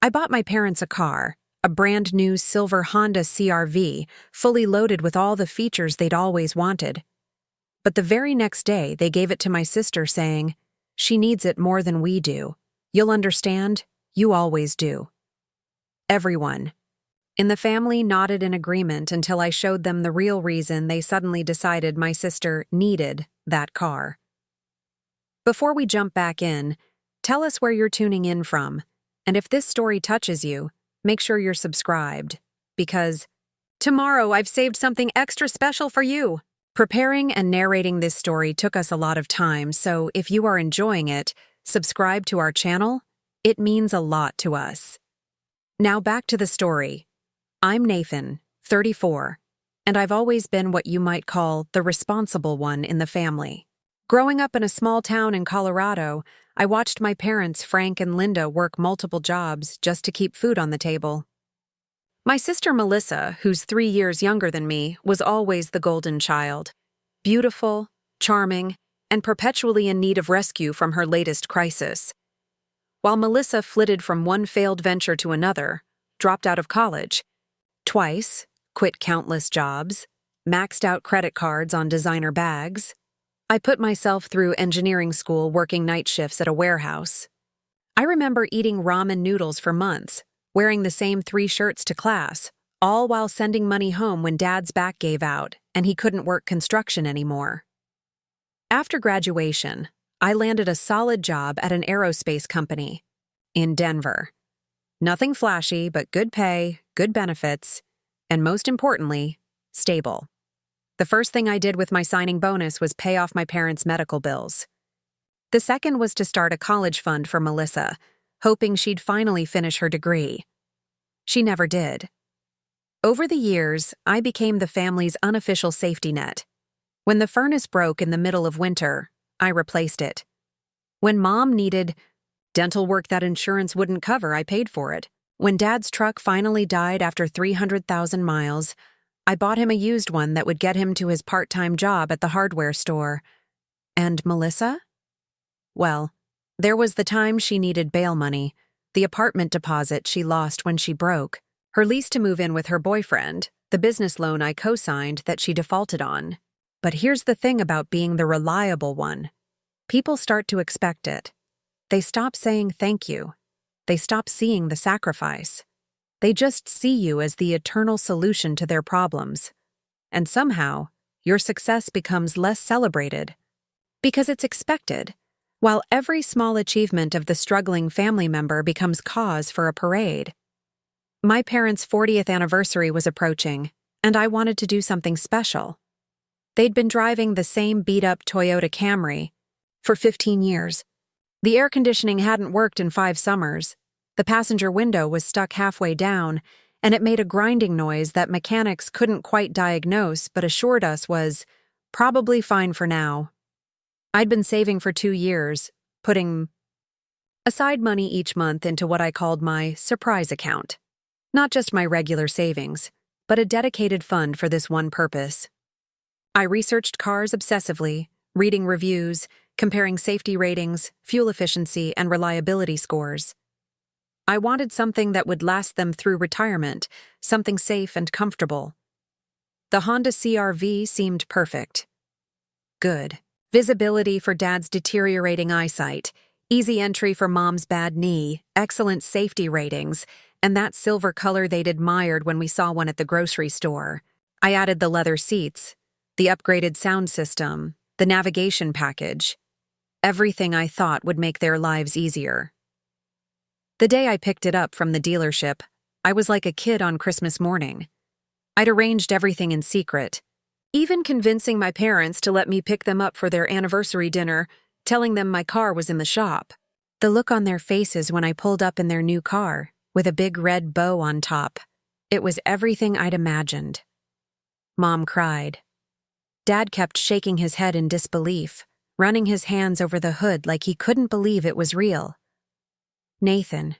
I bought my parents a car, a brand new silver Honda CR-V, fully loaded with all the features they'd always wanted. But the very next day, they gave it to my sister saying, "She needs it more than we do. You'll understand, you always do." Everyone in the family nodded in agreement until I showed them the real reason they suddenly decided my sister needed that car. Before we jump back in, tell us where you're tuning in from, and if this story touches you, make sure you're subscribed, because tomorrow I've saved something extra special for you. Preparing and narrating this story took us a lot of time, so if you are enjoying it, subscribe to our channel. It means a lot to us. Now back to the story. I'm Nathan, 34, and I've always been what you might call the responsible one in the family. Growing up in a small town in Colorado, I watched my parents, Frank and Linda, work multiple jobs just to keep food on the table. My sister Melissa, who's 3 years younger than me, was always the golden child. Beautiful, charming, and perpetually in need of rescue from her latest crisis. While Melissa flitted from one failed venture to another, dropped out of college, twice, quit countless jobs, maxed out credit cards on designer bags, I put myself through engineering school working night shifts at a warehouse. I remember eating ramen noodles for months, wearing the same 3 shirts to class, all while sending money home when Dad's back gave out and he couldn't work construction anymore. After graduation, I landed a solid job at an aerospace company in Denver. Nothing flashy, but good pay, good benefits, and most importantly, stable. The first thing I did with my signing bonus was pay off my parents' medical bills. The second was to start a college fund for Melissa, hoping she'd finally finish her degree. She never did. Over the years, I became the family's unofficial safety net. When the furnace broke in the middle of winter, I replaced it. When Mom needed dental work that insurance wouldn't cover, I paid for it. When Dad's truck finally died after 300,000 miles, I bought him a used one that would get him to his part-time job at the hardware store. And Melissa? Well, there was the time she needed bail money, the apartment deposit she lost when she broke, her lease to move in with her boyfriend, the business loan I co-signed that she defaulted on. But here's the thing about being the reliable one. People start to expect it. They stop saying thank you. They stop seeing the sacrifice. They just see you as the eternal solution to their problems. And somehow, your success becomes less celebrated. Because it's expected, while every small achievement of the struggling family member becomes cause for a parade. My parents' 40th anniversary was approaching, and I wanted to do something special. They'd been driving the same beat-up Toyota Camry for 15 years. The air conditioning hadn't worked in 5 summers. The passenger window was stuck halfway down, and it made a grinding noise that mechanics couldn't quite diagnose but assured us was probably fine for now. I'd been saving for 2 years, putting aside money each month into what I called my surprise account. Not just my regular savings, but a dedicated fund for this one purpose. I researched cars obsessively, reading reviews, comparing safety ratings, fuel efficiency, and reliability scores. I wanted something that would last them through retirement, something safe and comfortable. The Honda CR-V seemed perfect. Good. Visibility for Dad's deteriorating eyesight, easy entry for Mom's bad knee, excellent safety ratings, and that silver color they'd admired when we saw one at the grocery store. I added the leather seats, the upgraded sound system, the navigation package. Everything I thought would make their lives easier. The day I picked it up from the dealership, I was like a kid on Christmas morning. I'd arranged everything in secret, even convincing my parents to let me pick them up for their anniversary dinner, telling them my car was in the shop. The look on their faces when I pulled up in their new car, with a big red bow on top, it was everything I'd imagined. Mom cried. Dad kept shaking his head in disbelief, running his hands over the hood like he couldn't believe it was real. Nathan,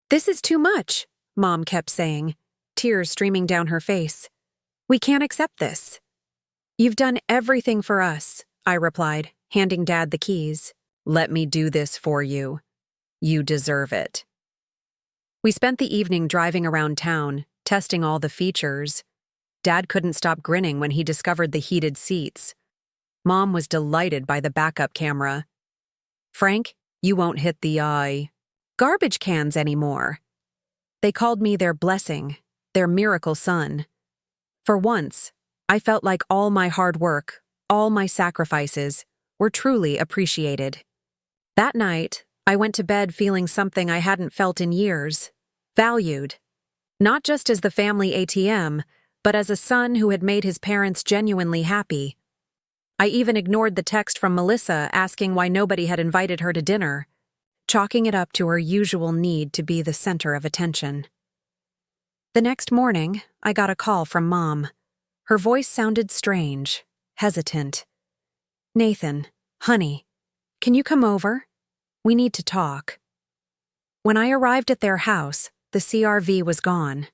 "This is too much," Mom kept saying, tears streaming down her face. "We can't accept this." "You've done everything for us," I replied, handing Dad the keys. "Let me do this for you. You deserve it." We spent the evening driving around town, testing all the features. Dad couldn't stop grinning when he discovered the heated seats. Mom was delighted by the backup camera. "Frank, you won't hit the garbage cans anymore." They called me their blessing, their miracle son. For once, I felt like all my hard work, all my sacrifices, were truly appreciated. That night, I went to bed feeling something I hadn't felt in years: valued. Not just as the family ATM, but as a son who had made his parents genuinely happy. I even ignored the text from Melissa asking why nobody had invited her to dinner, chalking it up to her usual need to be the center of attention. The next morning, I got a call from Mom. Her voice sounded strange, hesitant. "Nathan, honey, can you come over? We need to talk." When I arrived at their house, the CRV was gone.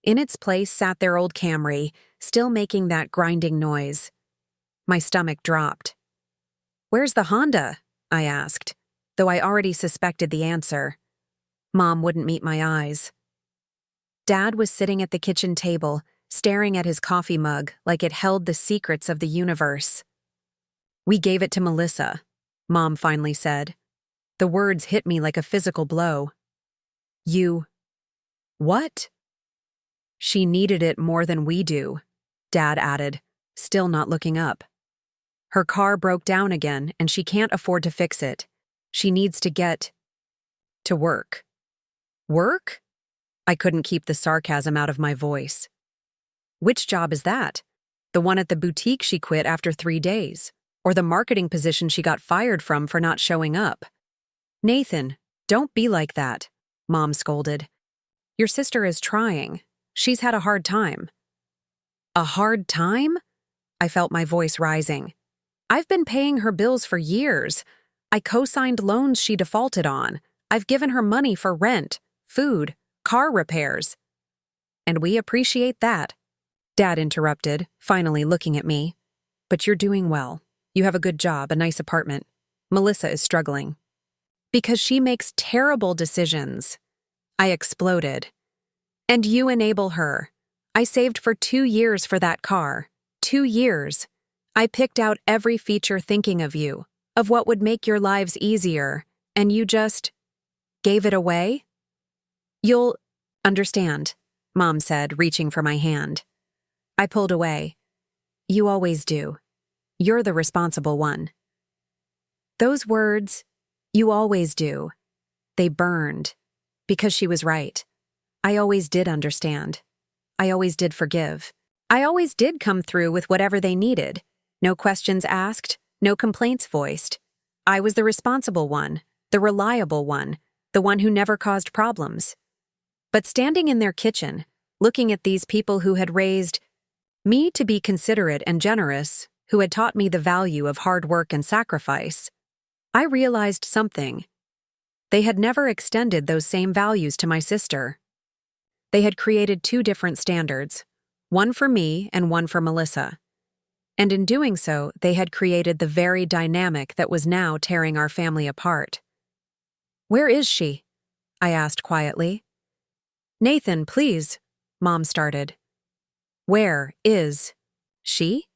In its place sat their old Camry, still making that grinding noise. My stomach dropped. "Where's the Honda?" I asked, though I already suspected the answer. Mom wouldn't meet my eyes. Dad was sitting at the kitchen table, staring at his coffee mug like it held the secrets of the universe. "We gave it to Melissa," Mom finally said. The words hit me like a physical blow. "You... what?" "She needed it more than we do," Dad added, still not looking up. "Her car broke down again and she can't afford to fix it. She needs to get... to work." "Work?" I couldn't keep the sarcasm out of my voice. "Which job is that? The one at the boutique she quit after 3 days? Or the marketing position she got fired from for not showing up?" "Nathan, don't be like that," Mom scolded. "Your sister is trying. She's had a hard time." "A hard time?" I felt my voice rising. "I've been paying her bills for years. I co-signed loans she defaulted on. I've given her money for rent, food, car repairs." "And we appreciate that," Dad interrupted, finally looking at me. "But you're doing well. You have a good job, a nice apartment. Melissa is struggling." "Because she makes terrible decisions," I exploded. "And you enable her. I saved for 2 years for that car. 2 years. I picked out every feature thinking of you, of what would make your lives easier, and you just gave it away?" "You'll understand," Mom said, reaching for my hand. I pulled away. "You always do. You're the responsible one." Those words, "you always do," they burned, because she was right. I always did understand. I always did forgive. I always did come through with whatever they needed. No questions asked, no complaints voiced. I was the responsible one, the reliable one, the one who never caused problems. But standing in their kitchen, looking at these people who had raised me to be considerate and generous, who had taught me the value of hard work and sacrifice, I realized something. They had never extended those same values to my sister. They had created 2 different standards, one for me and one for Melissa. And in doing so, they had created the very dynamic that was now tearing our family apart. "Where is she?" I asked quietly. "Nathan, please," Mom started. "Where is she?"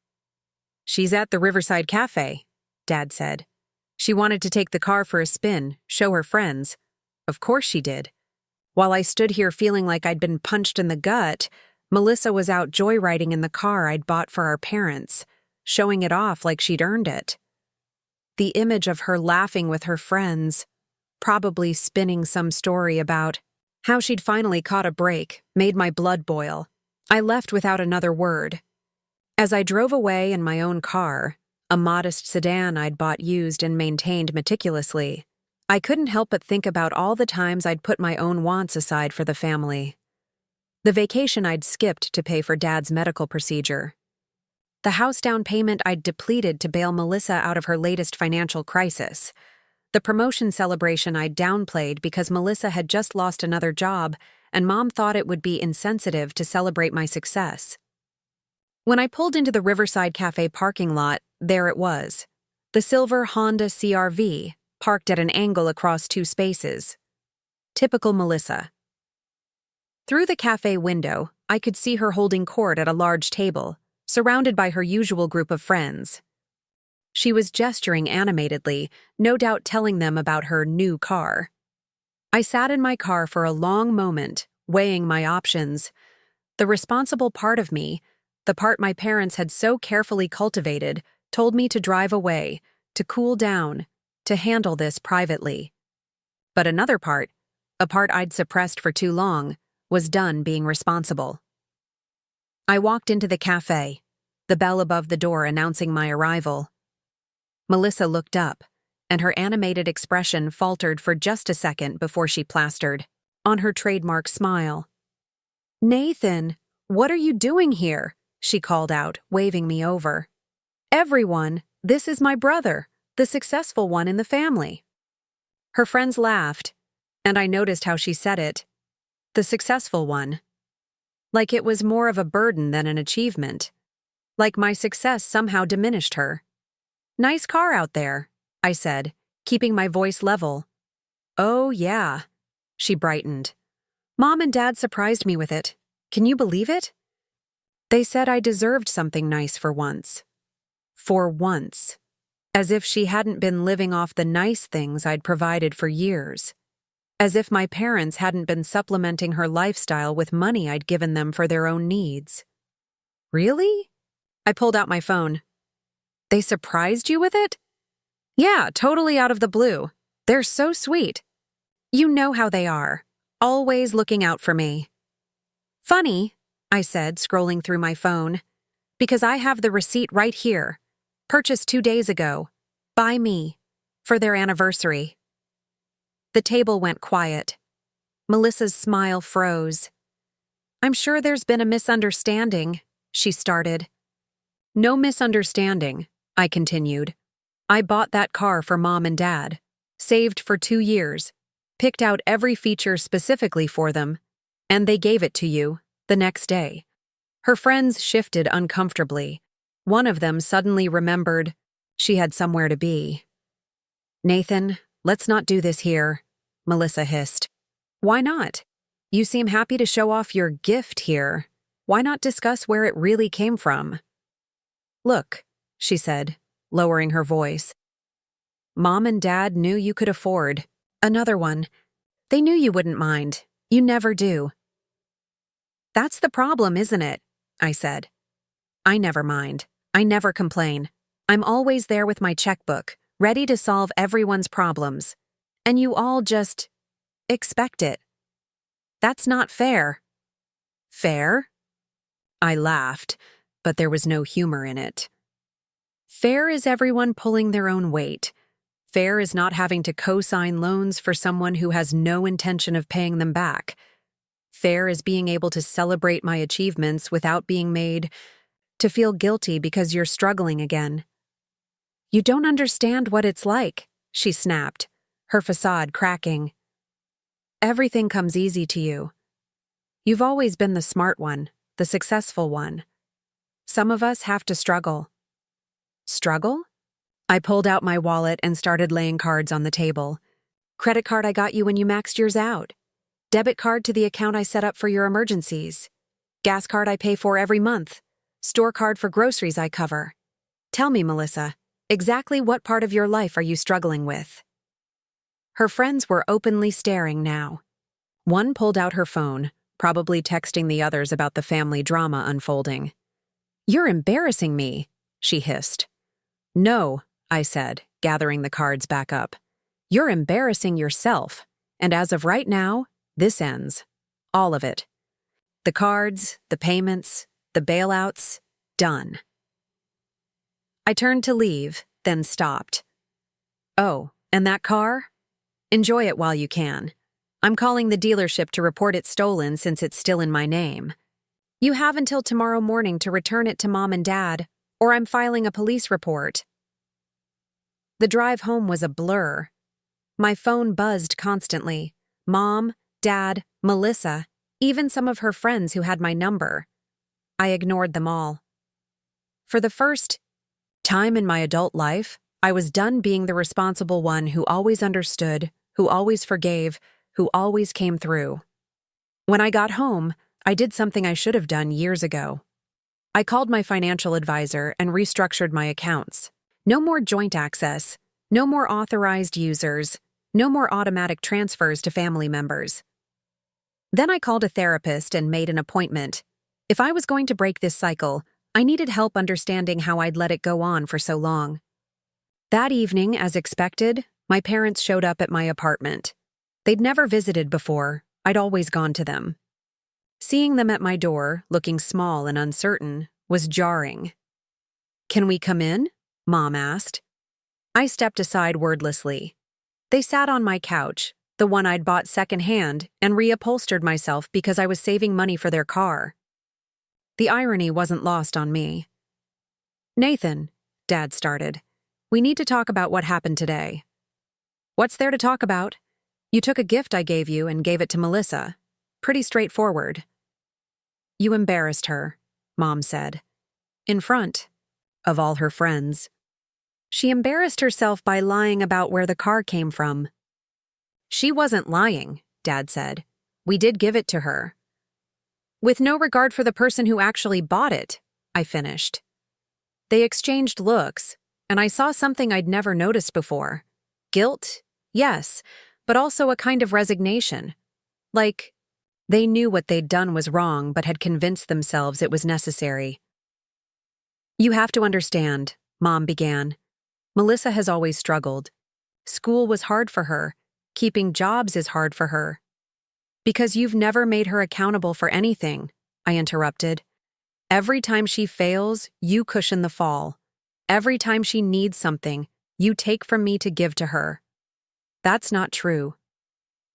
"She's at the Riverside Cafe," Dad said. "She wanted to take the car for a spin, show her friends. Of course she did. While I stood here feeling like I'd been punched in the gut, Melissa was out joyriding in the car I'd bought for our parents, showing it off like she'd earned it. The image of her laughing with her friends, probably spinning some story about how she'd finally caught a break, made my blood boil. I left without another word. As I drove away in my own car, a modest sedan I'd bought used and maintained meticulously, I couldn't help but think about all the times I'd put my own wants aside for the family. The vacation I'd skipped to pay for Dad's medical procedure. The house down payment I'd depleted to bail Melissa out of her latest financial crisis. The promotion celebration I'd downplayed because Melissa had just lost another job and Mom thought it would be insensitive to celebrate my success. When I pulled into the Riverside Cafe parking lot, there it was. The silver Honda CRV, parked at an angle across 2 spaces. Typical Melissa. Through the cafe window, I could see her holding court at a large table, surrounded by her usual group of friends. She was gesturing animatedly, no doubt telling them about her new car. I sat in my car for a long moment, weighing my options. The responsible part of me, the part my parents had so carefully cultivated, told me to drive away, to cool down, to handle this privately. But another part, a part I'd suppressed for too long, was done being responsible. I walked into the cafe, the bell above the door announcing my arrival. Melissa looked up, and her animated expression faltered for just a second before she plastered on her trademark smile. "Nathan, what are you doing here?" she called out, waving me over. "Everyone, this is my brother, the successful one in the family." Her friends laughed, and I noticed how she said it. The successful one. Like it was more of a burden than an achievement. Like my success somehow diminished her. "Nice car out there," I said, keeping my voice level. "Oh, yeah." She brightened. "Mom and Dad surprised me with it. Can you believe it? They said I deserved something nice for once. For once. As if she hadn't been living off the nice things I'd provided for years. As if my parents hadn't been supplementing her lifestyle with money I'd given them for their own needs. "Really?" I pulled out my phone. "They surprised you with it?" "Yeah, totally out of the blue. They're so sweet. You know how they are. Always looking out for me." "Funny," I said, scrolling through my phone, "because I have the receipt right here. Purchased 2 days ago. By me. For their anniversary." The table went quiet. Melissa's smile froze. "I'm sure there's been a misunderstanding," she started. "No misunderstanding," I continued. "I bought that car for Mom and Dad. Saved for 2 years. Picked out every feature specifically for them. And they gave it to you, the next day." Her friends shifted uncomfortably. One of them suddenly remembered she had somewhere to be. "Nathan, let's not do this here," Melissa hissed. "Why not? You seem happy to show off your gift here. Why not discuss where it really came from?" "Look," she said, lowering her voice. "Mom and Dad knew you could afford another one. They knew you wouldn't mind. You never do." "That's the problem, isn't it?" I said. "I never mind. I never complain. I'm always there with my checkbook, ready to solve everyone's problems. And you all just expect it. That's not fair." "Fair?" I laughed, but there was no humor in it. Fair is everyone pulling their own weight. Fair is not having to co-sign loans for someone who has no intention of paying them back. Fair is being able to celebrate my achievements without being made to feel guilty because you're struggling again. "You don't understand what it's like," she snapped, her facade cracking. "Everything comes easy to you. You've always been the smart one, the successful one. Some of us have to struggle." "Struggle?" I pulled out my wallet and started laying cards on the table. "Credit card I got you when you maxed yours out. Debit card to the account I set up for your emergencies. Gas card I pay for every month. Store card for groceries I cover. Tell me, Melissa, exactly what part of your life are you struggling with?" Her friends were openly staring now. One pulled out her phone, probably texting the others about the family drama unfolding. "You're embarrassing me," she hissed. "No," I said, gathering the cards back up. "You're embarrassing yourself, and as of right now, this ends. All of it. The cards, the payments, the bailouts, done." I turned to leave, then stopped. "Oh, and that car? Enjoy it while you can. I'm calling the dealership to report it stolen since it's still in my name. You have until tomorrow morning to return it to Mom and Dad, or I'm filing a police report." The drive home was a blur. My phone buzzed constantly. Mom, Dad, Melissa, even some of her friends who had my number. I ignored them all. For the first time in my adult life, I was done being the responsible one who always understood, who always forgave, who always came through. When I got home, I did something I should have done years ago. I called my financial advisor and restructured my accounts. No more joint access, no more authorized users, no more automatic transfers to family members. Then I called a therapist and made an appointment. If I was going to break this cycle, I needed help understanding how I'd let it go on for so long. That evening, as expected, my parents showed up at my apartment. They'd never visited before. I'd always gone to them. Seeing them at my door, looking small and uncertain, was jarring. "Can we come in?" Mom asked. I stepped aside wordlessly. They sat on my couch, the one I'd bought secondhand, and reupholstered myself because I was saving money for their car. The irony wasn't lost on me. "Nathan," Dad started, "we need to talk about what happened today." "What's there to talk about? You took a gift I gave you and gave it to Melissa. Pretty straightforward." "You embarrassed her," Mom said. "In front of all her friends. She embarrassed herself by lying about where the car came from." "She wasn't lying," Dad said. "We did give it to her." "With no regard for the person who actually bought it," I finished. They exchanged looks, and I saw something I'd never noticed before. Guilt, yes, but also a kind of resignation. Like, they knew what they'd done was wrong but had convinced themselves it was necessary. "You have to understand," Mom began. "Melissa has always struggled. School was hard for her. Keeping jobs is hard for her." "Because you've never made her accountable for anything," I interrupted. "Every time she fails, you cushion the fall. Every time she needs something, you take from me to give to her." "That's not true."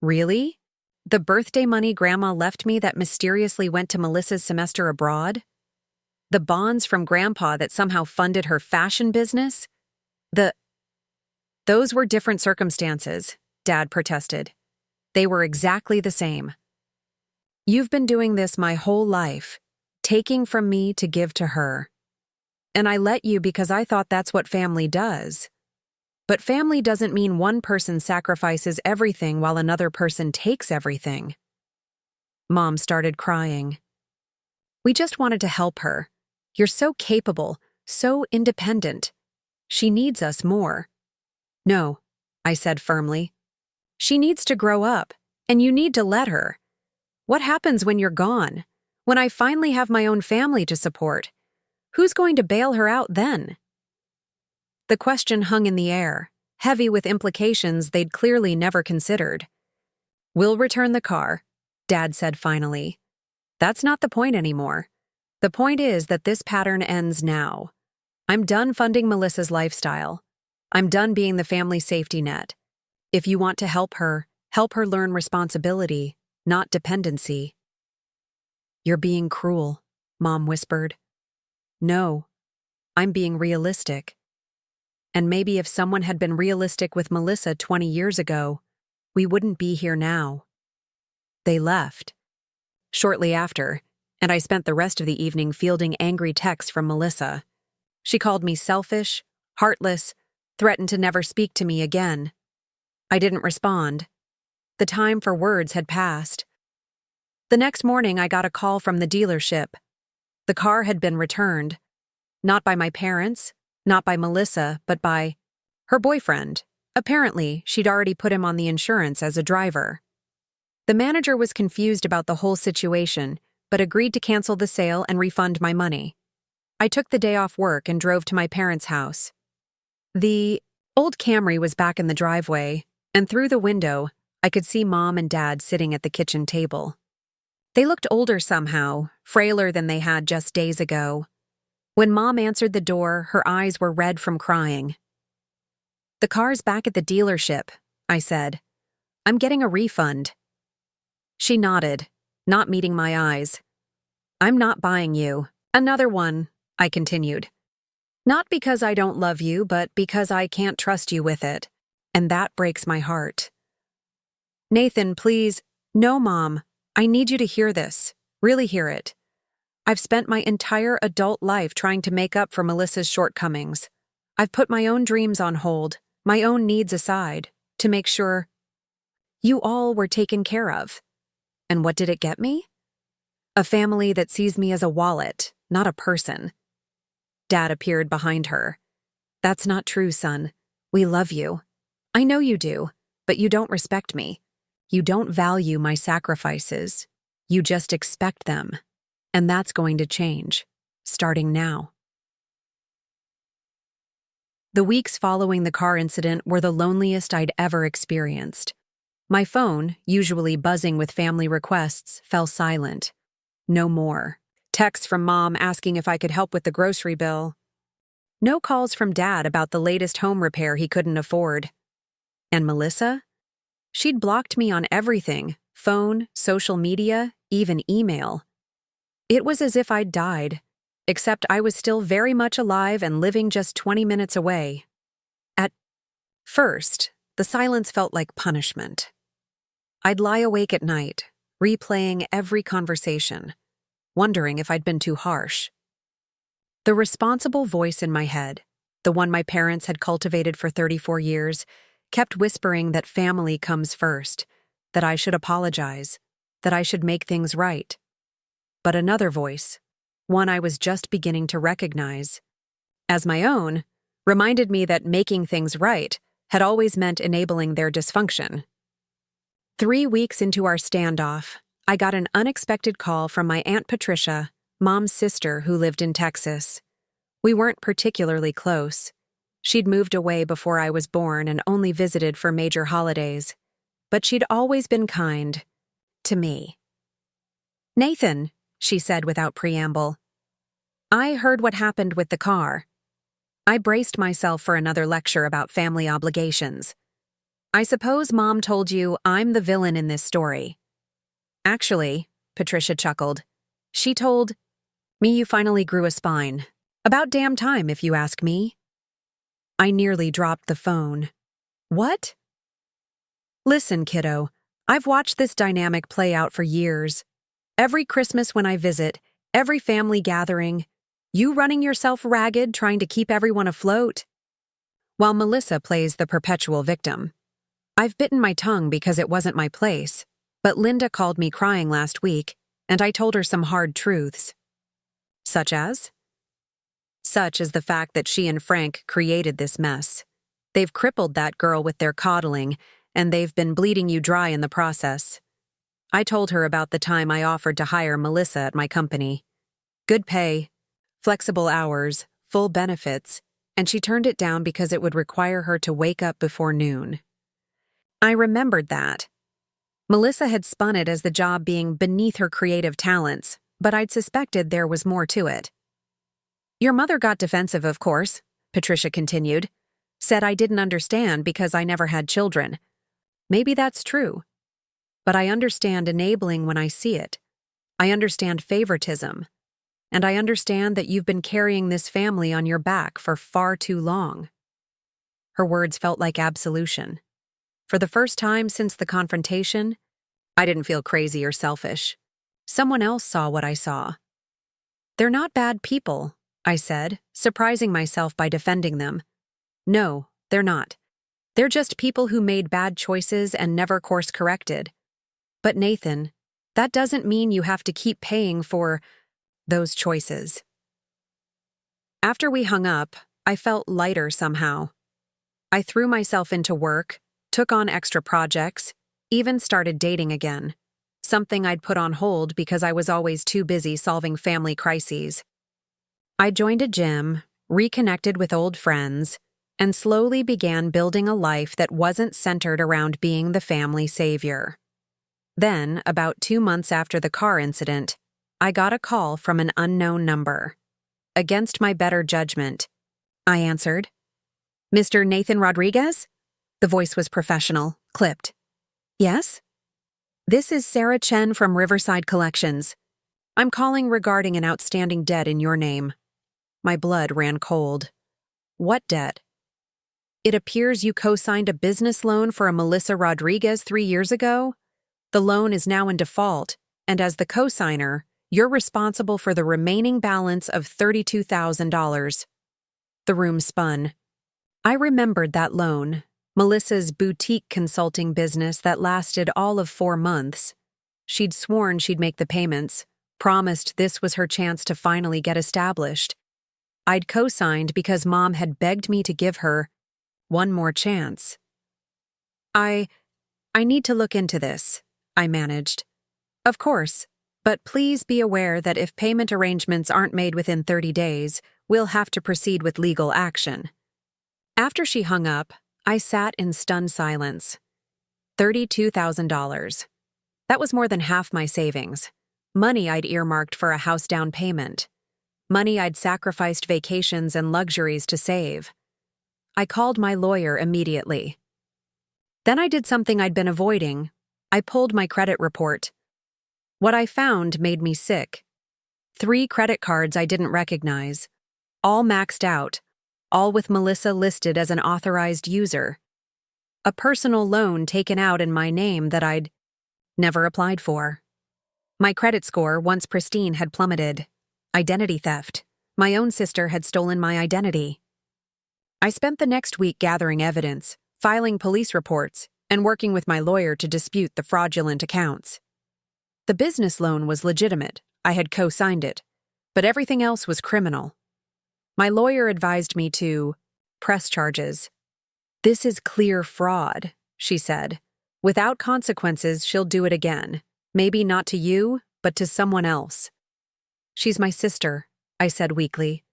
"Really? The birthday money Grandma left me that mysteriously went to Melissa's semester abroad? The bonds from Grandpa that somehow funded her fashion business? Those were different circumstances," Dad protested. "They were exactly the same. You've been doing this my whole life, taking from me to give to her. And I let you because I thought that's what family does. But family doesn't mean one person sacrifices everything while another person takes everything." Mom started crying. "We just wanted to help her. You're so capable, so independent. She needs us more." "No," I said firmly. "She needs to grow up, and you need to let her. What happens when you're gone? When I finally have my own family to support? Who's going to bail her out then?" The question hung in the air, heavy with implications they'd clearly never considered. "We'll return the car," Dad said finally. "That's not the point anymore. The point is that this pattern ends now. I'm done funding Melissa's lifestyle. I'm done being the family safety net. If you want to help her learn responsibility, not dependency." "You're being cruel," Mom whispered. "No, I'm being realistic. And maybe if someone had been realistic with Melissa 20 years ago, we wouldn't be here now." They left. Shortly after, and I spent the rest of the evening fielding angry texts from Melissa. She called me selfish, heartless, threatened to never speak to me again. I didn't respond. The time for words had passed. The next morning, I got a call from the dealership. The car had been returned. Not by my parents, not by Melissa, but by her boyfriend. Apparently, she'd already put him on the insurance as a driver. The manager was confused about the whole situation, but agreed to cancel the sale and refund my money. I took the day off work and drove to my parents' house. The old Camry was back in the driveway, and through the window, I could see Mom and Dad sitting at the kitchen table. They looked older somehow, frailer than they had just days ago. When Mom answered the door, her eyes were red from crying. "The car's back at the dealership," I said. "I'm getting a refund." She nodded, not meeting my eyes. "I'm not buying you. Another one," I continued. "Not because I don't love you, but because I can't trust you with it. And that breaks my heart." "Nathan, please." "No, Mom. I need you to hear this. Really hear it. I've spent my entire adult life trying to make up for Melissa's shortcomings. I've put my own dreams on hold, my own needs aside, to make sure you all were taken care of. And what did it get me? A family that sees me as a wallet, not a person. Dad appeared behind her. That's not true, son. We love you. I know you do, but you don't respect me. You don't value my sacrifices. You just expect them. And that's going to change, starting now. The weeks following the car incident were the loneliest I'd ever experienced. My phone, usually buzzing with family requests, fell silent. No more. Texts from Mom asking if I could help with the grocery bill. No calls from Dad about the latest home repair he couldn't afford. And Melissa? She'd blocked me on everything: phone, social media, even email. It was as if I'd died, except I was still very much alive and living just 20 minutes away. At first, the silence felt like punishment. I'd lie awake at night, replaying every conversation, wondering if I'd been too harsh. The responsible voice in my head, the one my parents had cultivated for 34 years, kept whispering that family comes first, that I should apologize, that I should make things right. But another voice, one I was just beginning to recognize as my own, reminded me that making things right had always meant enabling their dysfunction. 3 weeks into our standoff, I got an unexpected call from my Aunt Patricia, Mom's sister who lived in Texas. We weren't particularly close. She'd moved away before I was born and only visited for major holidays. But she'd always been kind to me. "Nathan," she said without preamble, "I heard what happened with the car." I braced myself for another lecture about family obligations. "I suppose Mom told you I'm the villain in this story." "Actually," Patricia chuckled, "she told me you finally grew a spine. About damn time, if you ask me." I nearly dropped the phone. "What?" "Listen, kiddo, I've watched this dynamic play out for years. Every Christmas when I visit, every family gathering, you running yourself ragged trying to keep everyone afloat, while Melissa plays the perpetual victim. I've bitten my tongue because it wasn't my place, but Linda called me crying last week, and I told her some hard truths." "Such as?" "Such as the fact that she and Frank created this mess. They've crippled that girl with their coddling, and they've been bleeding you dry in the process." I told her about the time I offered to hire Melissa at my company. Good pay, flexible hours, full benefits, and she turned it down because it would require her to wake up before noon. I remembered that. Melissa had spun it as the job being beneath her creative talents, but I'd suspected there was more to it. "Your mother got defensive, of course," Patricia continued. "Said I didn't understand because I never had children. Maybe that's true. But I understand enabling when I see it. I understand favoritism. And I understand that you've been carrying this family on your back for far too long." Her words felt like absolution. For the first time since the confrontation, I didn't feel crazy or selfish. Someone else saw what I saw. "They're not bad people," I said, surprising myself by defending them. "No, they're not. They're just people who made bad choices and never course-corrected. But Nathan, that doesn't mean you have to keep paying for those choices." After we hung up, I felt lighter somehow. I threw myself into work, took on extra projects, even started dating again, something I'd put on hold because I was always too busy solving family crises. I joined a gym, reconnected with old friends, and slowly began building a life that wasn't centered around being the family savior. Then, about 2 months after the car incident, I got a call from an unknown number. Against my better judgment, I answered. "Mr. Nathan Rodriguez?" The voice was professional, clipped. "Yes?" "This is Sarah Chen from Riverside Collections. I'm calling regarding an outstanding debt in your name." My blood ran cold. "What debt?" "It appears you co-signed a business loan for a Melissa Rodriguez 3 years ago. The loan is now in default, and as the co-signer, you're responsible for the remaining balance of $32,000. The room spun. I remembered that loan, Melissa's boutique consulting business that lasted all of 4 months. She'd sworn she'd make the payments, promised this was her chance to finally get established. I'd co-signed because Mom had begged me to give her one more chance. I need to look into this, I managed. Of course, but please be aware that if payment arrangements aren't made within 30 days, we'll have to proceed with legal action. After she hung up, I sat in stunned silence. $32,000. That was more than half my savings. Money I'd earmarked for a house down payment. Money I'd sacrificed vacations and luxuries to save. I called my lawyer immediately. Then I did something I'd been avoiding. I pulled my credit report. What I found made me sick. 3 credit cards I didn't recognize. All maxed out. All with Melissa listed as an authorized user. A personal loan taken out in my name that I'd never applied for. My credit score, once pristine, had plummeted. Identity theft. My own sister had stolen my identity. I spent the next week gathering evidence, filing police reports, and working with my lawyer to dispute the fraudulent accounts. The business loan was legitimate. I had co-signed it. But everything else was criminal. My lawyer advised me to press charges. This is clear fraud, she said. Without consequences, she'll do it again. Maybe not to you, but to someone else. She's my sister, I said weakly.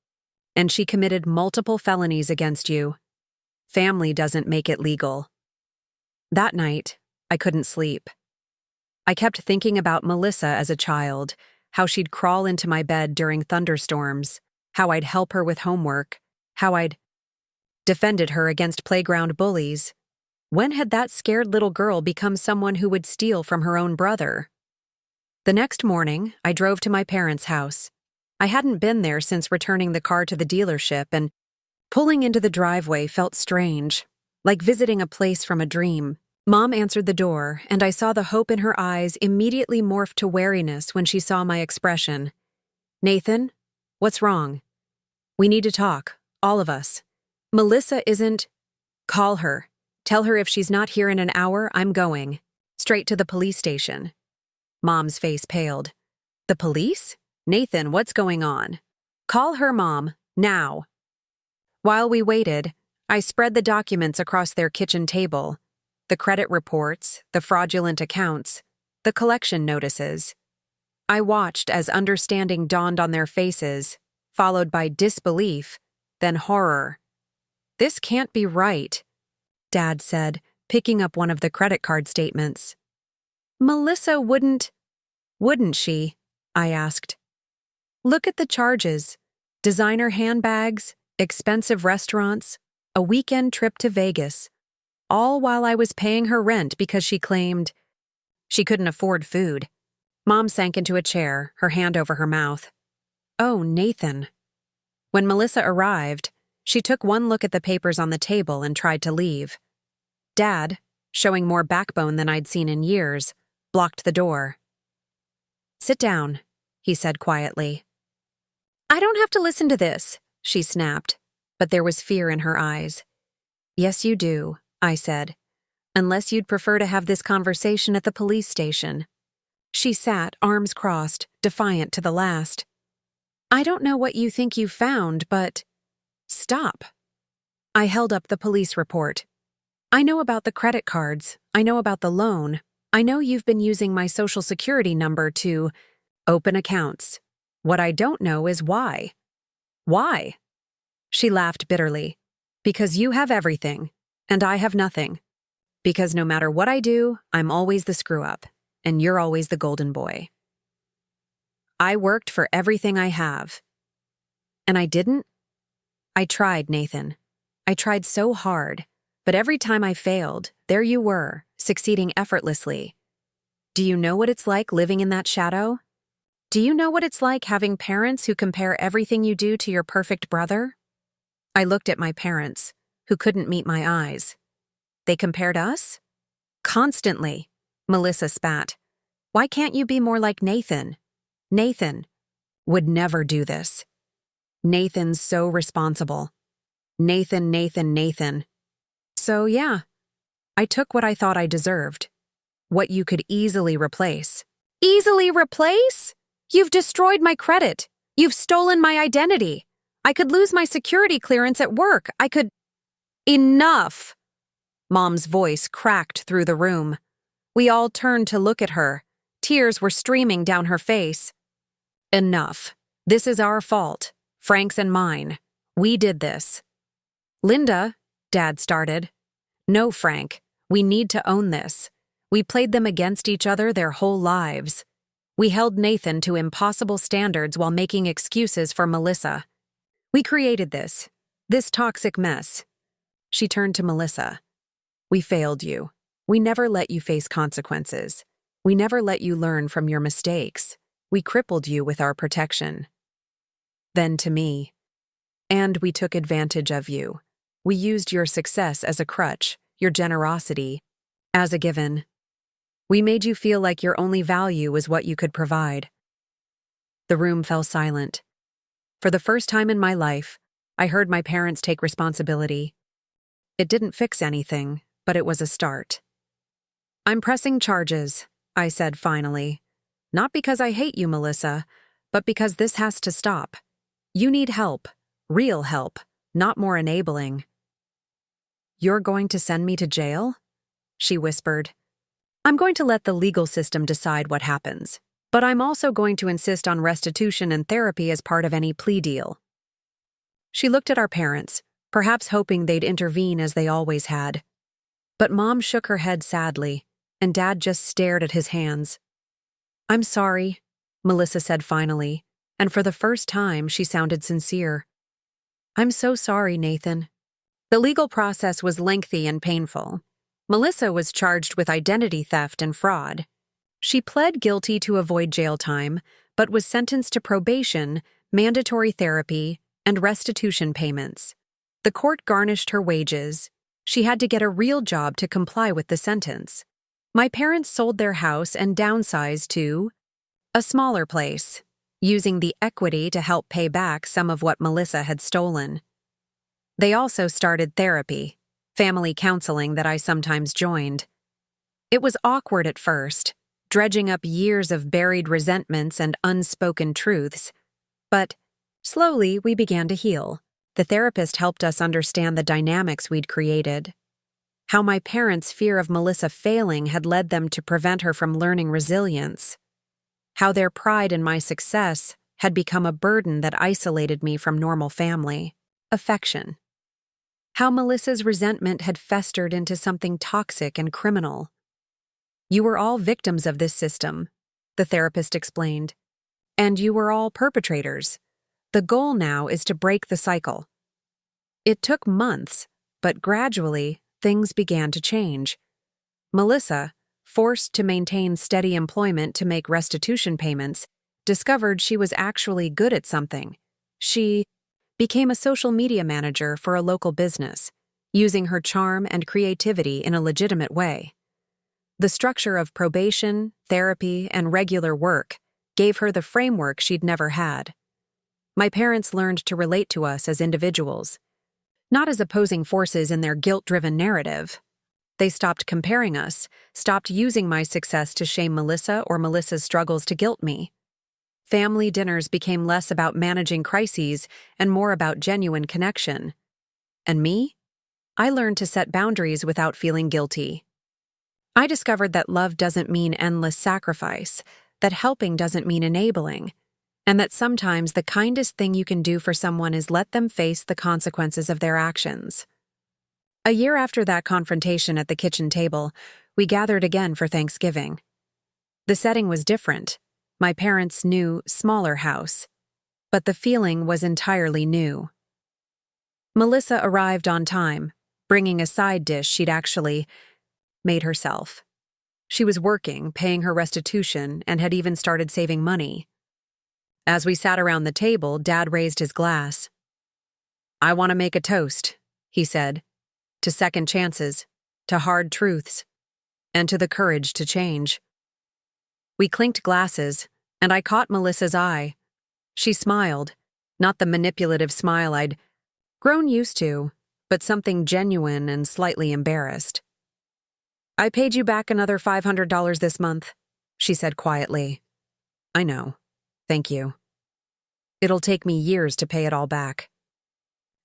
And she committed multiple felonies against you. Family doesn't make it legal. That night, I couldn't sleep. I kept thinking about Melissa as a child, how she'd crawl into my bed during thunderstorms, how I'd help her with homework, how I'd defended her against playground bullies. When had that scared little girl become someone who would steal from her own brother? The next morning, I drove to my parents' house. I hadn't been there since returning the car to the dealership, and pulling into the driveway felt strange, like visiting a place from a dream. Mom answered the door, and I saw the hope in her eyes immediately morph to wariness when she saw my expression. Nathan, what's wrong? We need to talk, all of us. Melissa isn't... Call her. Tell her if she's not here in an hour, I'm going. Straight to the police station. Mom's face paled. The police? Nathan, what's going on? Call her, Mom, now. While we waited, I spread the documents across their kitchen table. The credit reports, the fraudulent accounts, the collection notices. I watched as understanding dawned on their faces, followed by disbelief, then horror. This can't be right, Dad said, picking up one of the credit card statements. Melissa wouldn't she? I asked. Look at the charges. Designer handbags, expensive restaurants, a weekend trip to Vegas. All while I was paying her rent because she claimed she couldn't afford food. Mom sank into a chair, her hand over her mouth. Oh, Nathan. When Melissa arrived, she took one look at the papers on the table and tried to leave. Dad, showing more backbone than I'd seen in years, blocked the door. Sit down, he said quietly. I don't have to listen to this, she snapped, but there was fear in her eyes. Yes, you do, I said, unless you'd prefer to have this conversation at the police station. She sat, arms crossed, defiant to the last. I don't know what you think you found, but... Stop. I held up the police report. I know about the credit cards. I know about the loan. I know you've been using my social security number to open accounts. What I don't know is why. Why? She laughed bitterly. Because you have everything, and I have nothing. Because no matter what I do, I'm always the screw-up, and you're always the golden boy. I worked for everything I have. And I didn't? I tried, Nathan. I tried so hard, but every time I failed, there you were, succeeding effortlessly. Do you know what it's like living in that shadow? Do you know what it's like having parents who compare everything you do to your perfect brother? I looked at my parents, who couldn't meet my eyes. They compared us? Constantly, Melissa spat. Why can't you be more like Nathan? Nathan would never do this. Nathan's so responsible. Nathan. So yeah, I took what I thought I deserved. What you could easily replace. Easily replace? You've destroyed my credit. You've stolen my identity. I could lose my security clearance at work. I could. Enough! Mom's voice cracked through the room. We all turned to look at her. Tears were streaming down her face. Enough. This is our fault. Frank's and mine. We did this. Linda, Dad started. No, Frank. We need to own this. We played them against each other their whole lives. We held Nathan to impossible standards while making excuses for Melissa. We created this toxic mess. She turned to Melissa. We failed you. We never let you face consequences. We never let you learn from your mistakes. We crippled you with our protection. Then to me. And we took advantage of you. We used your success as a crutch, your generosity, as a given. We made you feel like your only value was what you could provide. The room fell silent. For the first time in my life, I heard my parents take responsibility. It didn't fix anything, but it was a start. I'm pressing charges, I said finally. Not because I hate you, Melissa, but because this has to stop. You need help, real help, not more enabling. You're going to send me to jail? She whispered. I'm going to let the legal system decide what happens, but I'm also going to insist on restitution and therapy as part of any plea deal. She looked at our parents, perhaps hoping they'd intervene as they always had. But Mom shook her head sadly, and Dad just stared at his hands. I'm sorry, Melissa said finally, and for the first time she sounded sincere. I'm so sorry, Nathan. The legal process was lengthy and painful. Melissa was charged with identity theft and fraud. She pled guilty to avoid jail time, but was sentenced to probation, mandatory therapy, and restitution payments. The court garnished her wages. She had to get a real job to comply with the sentence. My parents sold their house and downsized to a smaller place, using the equity to help pay back some of what Melissa had stolen. They also started therapy, family counseling that I sometimes joined. It was awkward at first, dredging up years of buried resentments and unspoken truths. But slowly we began to heal. The therapist helped us understand the dynamics we'd created. How my parents' fear of Melissa failing had led them to prevent her from learning resilience. How their pride in my success had become a burden that isolated me from normal family affection. How Melissa's resentment had festered into something toxic and criminal. You were all victims of this system, the therapist explained. And you were all perpetrators. The goal now is to break the cycle. It took months, but gradually, things began to change. Melissa, forced to maintain steady employment to make restitution payments, discovered she was actually good at something. She became a social media manager for a local business, using her charm and creativity in a legitimate way. The structure of probation, therapy, and regular work gave her the framework she'd never had. My parents learned to relate to us as individuals, not as opposing forces in their guilt-driven narrative. They stopped comparing us, stopped using my success to shame Melissa or Melissa's struggles to guilt me. Family dinners became less about managing crises and more about genuine connection. And me? I learned to set boundaries without feeling guilty. I discovered that love doesn't mean endless sacrifice, that helping doesn't mean enabling, and that sometimes the kindest thing you can do for someone is let them face the consequences of their actions. A year after that confrontation at the kitchen table, we gathered again for Thanksgiving. The setting was different. My parents' new, smaller house. But the feeling was entirely new. Melissa arrived on time, bringing a side dish she'd actually made herself. She was working, paying her restitution, and had even started saving money. As we sat around the table, Dad raised his glass. I want to make a toast, he said, to second chances, to hard truths, and to the courage to change. We clinked glasses, and I caught Melissa's eye. She smiled, not the manipulative smile I'd grown used to, but something genuine and slightly embarrassed. I paid you back another $500 this month, she said quietly. I know. Thank you. It'll take me years to pay it all back.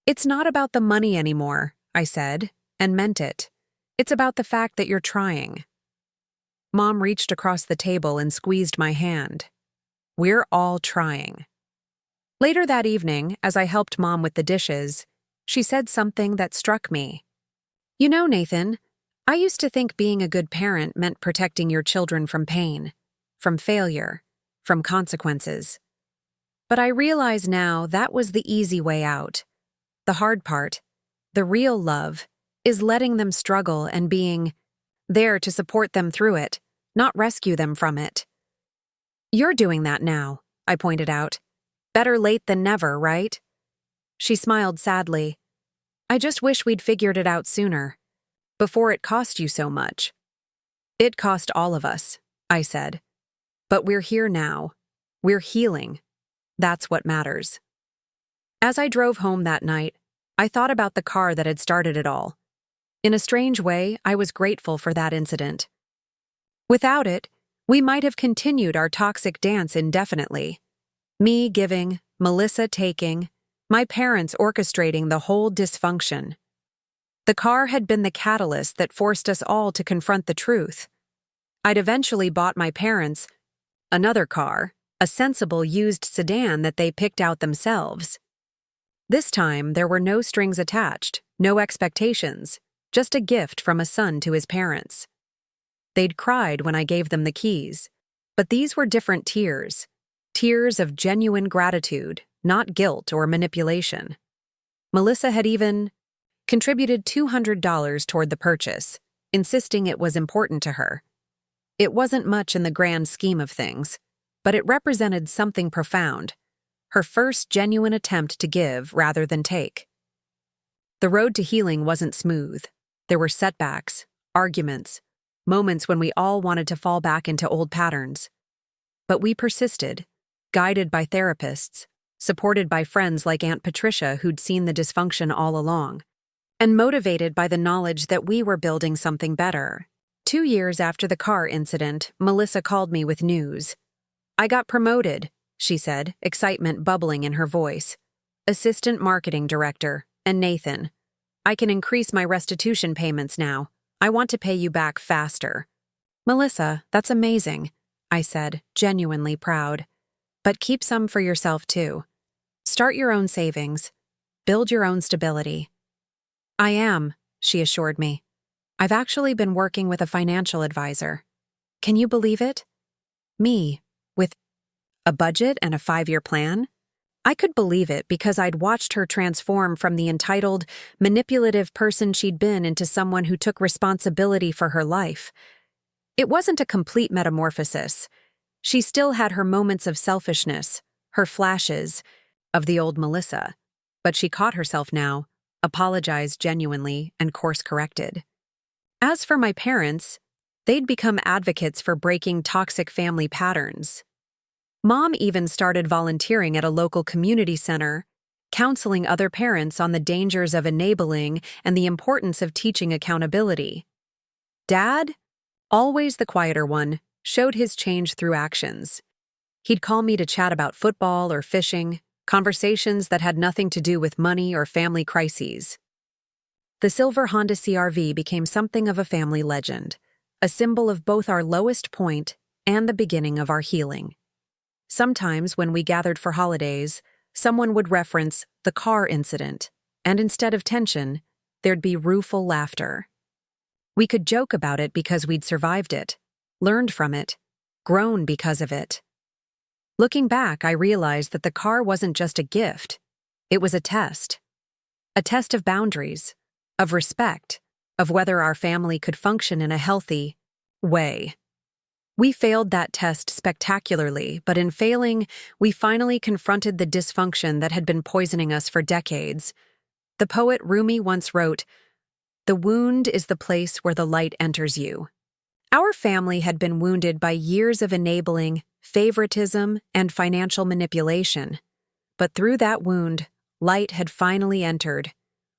It's not about the money anymore, I said, and meant it. It's about the fact that you're trying. Mom reached across the table and squeezed my hand. We're all trying. Later that evening, as I helped Mom with the dishes, she said something that struck me. You know, Nathan, I used to think being a good parent meant protecting your children from pain, from failure, from consequences. But I realize now that was the easy way out. The hard part, the real love, is letting them struggle and being there to support them through it, not rescue them from it. You're doing that now, I pointed out. Better late than never, right? She smiled sadly. I just wish we'd figured it out sooner, before it cost you so much. It cost all of us, I said. But we're here now. We're healing. That's what matters. As I drove home that night, I thought about the car that had started it all. In a strange way, I was grateful for that incident. Without it, we might have continued our toxic dance indefinitely. Me giving, Melissa taking, my parents orchestrating the whole dysfunction. The car had been the catalyst that forced us all to confront the truth. I'd eventually bought my parents another car, a sensible used sedan that they picked out themselves. This time, there were no strings attached, no expectations, just a gift from a son to his parents. They'd cried when I gave them the keys, but these were different tears. Tears of genuine gratitude, not guilt or manipulation. Melissa had even contributed $200 toward the purchase, insisting it was important to her. It wasn't much in the grand scheme of things, but it represented something profound, her first genuine attempt to give rather than take. The road to healing wasn't smooth. There were setbacks, arguments, moments when we all wanted to fall back into old patterns. But we persisted, guided by therapists, supported by friends like Aunt Patricia who'd seen the dysfunction all along, and motivated by the knowledge that we were building something better. 2 years after the car incident, Melissa called me with news. I got promoted, she said, excitement bubbling in her voice. Assistant marketing director, and Nathan. I can increase my restitution payments now. I want to pay you back faster. Melissa, that's amazing, I said, genuinely proud. But keep some for yourself too. Start your own savings. Build your own stability. I am, she assured me. I've actually been working with a financial advisor. Can you believe it? Me, with a budget and a 5-year plan? I could believe it because I'd watched her transform from the entitled, manipulative person she'd been into someone who took responsibility for her life. It wasn't a complete metamorphosis. She still had her moments of selfishness, her flashes of the old Melissa, but she caught herself now, apologized genuinely, and course-corrected. As for my parents, they'd become advocates for breaking toxic family patterns. Mom even started volunteering at a local community center, counseling other parents on the dangers of enabling and the importance of teaching accountability. Dad, always the quieter one, showed his change through actions. He'd call me to chat about football or fishing, conversations that had nothing to do with money or family crises. The silver Honda CR-V became something of a family legend, a symbol of both our lowest point and the beginning of our healing. Sometimes when we gathered for holidays, someone would reference the car incident, and instead of tension, there'd be rueful laughter. We could joke about it because we'd survived it, learned from it, grown because of it. Looking back, I realized that the car wasn't just a gift. It was a test of boundaries, of respect, of whether our family could function in a healthy way. We failed that test spectacularly, but in failing, we finally confronted the dysfunction that had been poisoning us for decades. The poet Rumi once wrote, "The wound is the place where the light enters you." Our family had been wounded by years of enabling, favoritism, and financial manipulation. But through that wound, light had finally entered.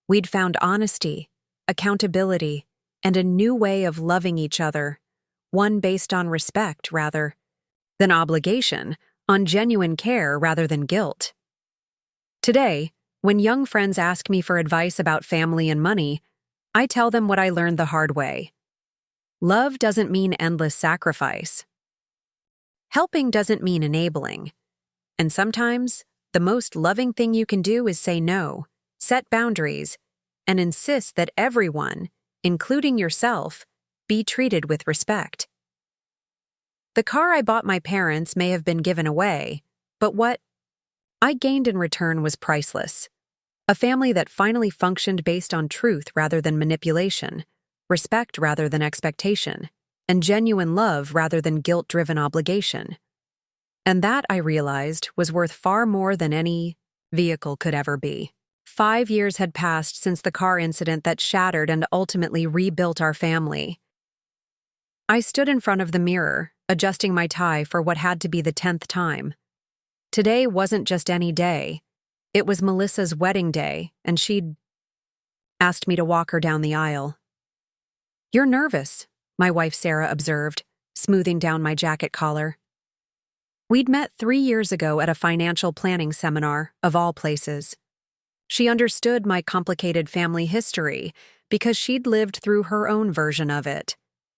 We'd found honesty, accountability, and a new way of loving each other, one based on respect rather than obligation, on genuine care rather than guilt. Today, when young friends ask me for advice about family and money, I tell them what I learned the hard way. Love doesn't mean endless sacrifice. Helping doesn't mean enabling. And sometimes, the most loving thing you can do is say no, set boundaries, and insist that everyone, including yourself, be treated with respect. The car I bought my parents may have been given away, but what I gained in return was priceless. A family that finally functioned based on truth rather than manipulation, respect rather than expectation, and genuine love rather than guilt-driven obligation. And that, I realized, was worth far more than any vehicle could ever be. 5 years had passed since the car incident that shattered and ultimately rebuilt our family. I stood in front of the mirror, adjusting my tie for what had to be the 10th time. Today wasn't just any day. It was Melissa's wedding day, and she'd asked me to walk her down the aisle. "You're nervous," my wife Sarah observed, smoothing down my jacket collar. We'd met 3 years ago at a financial planning seminar, of all places. She understood my complicated family history because she'd lived through her own version of it.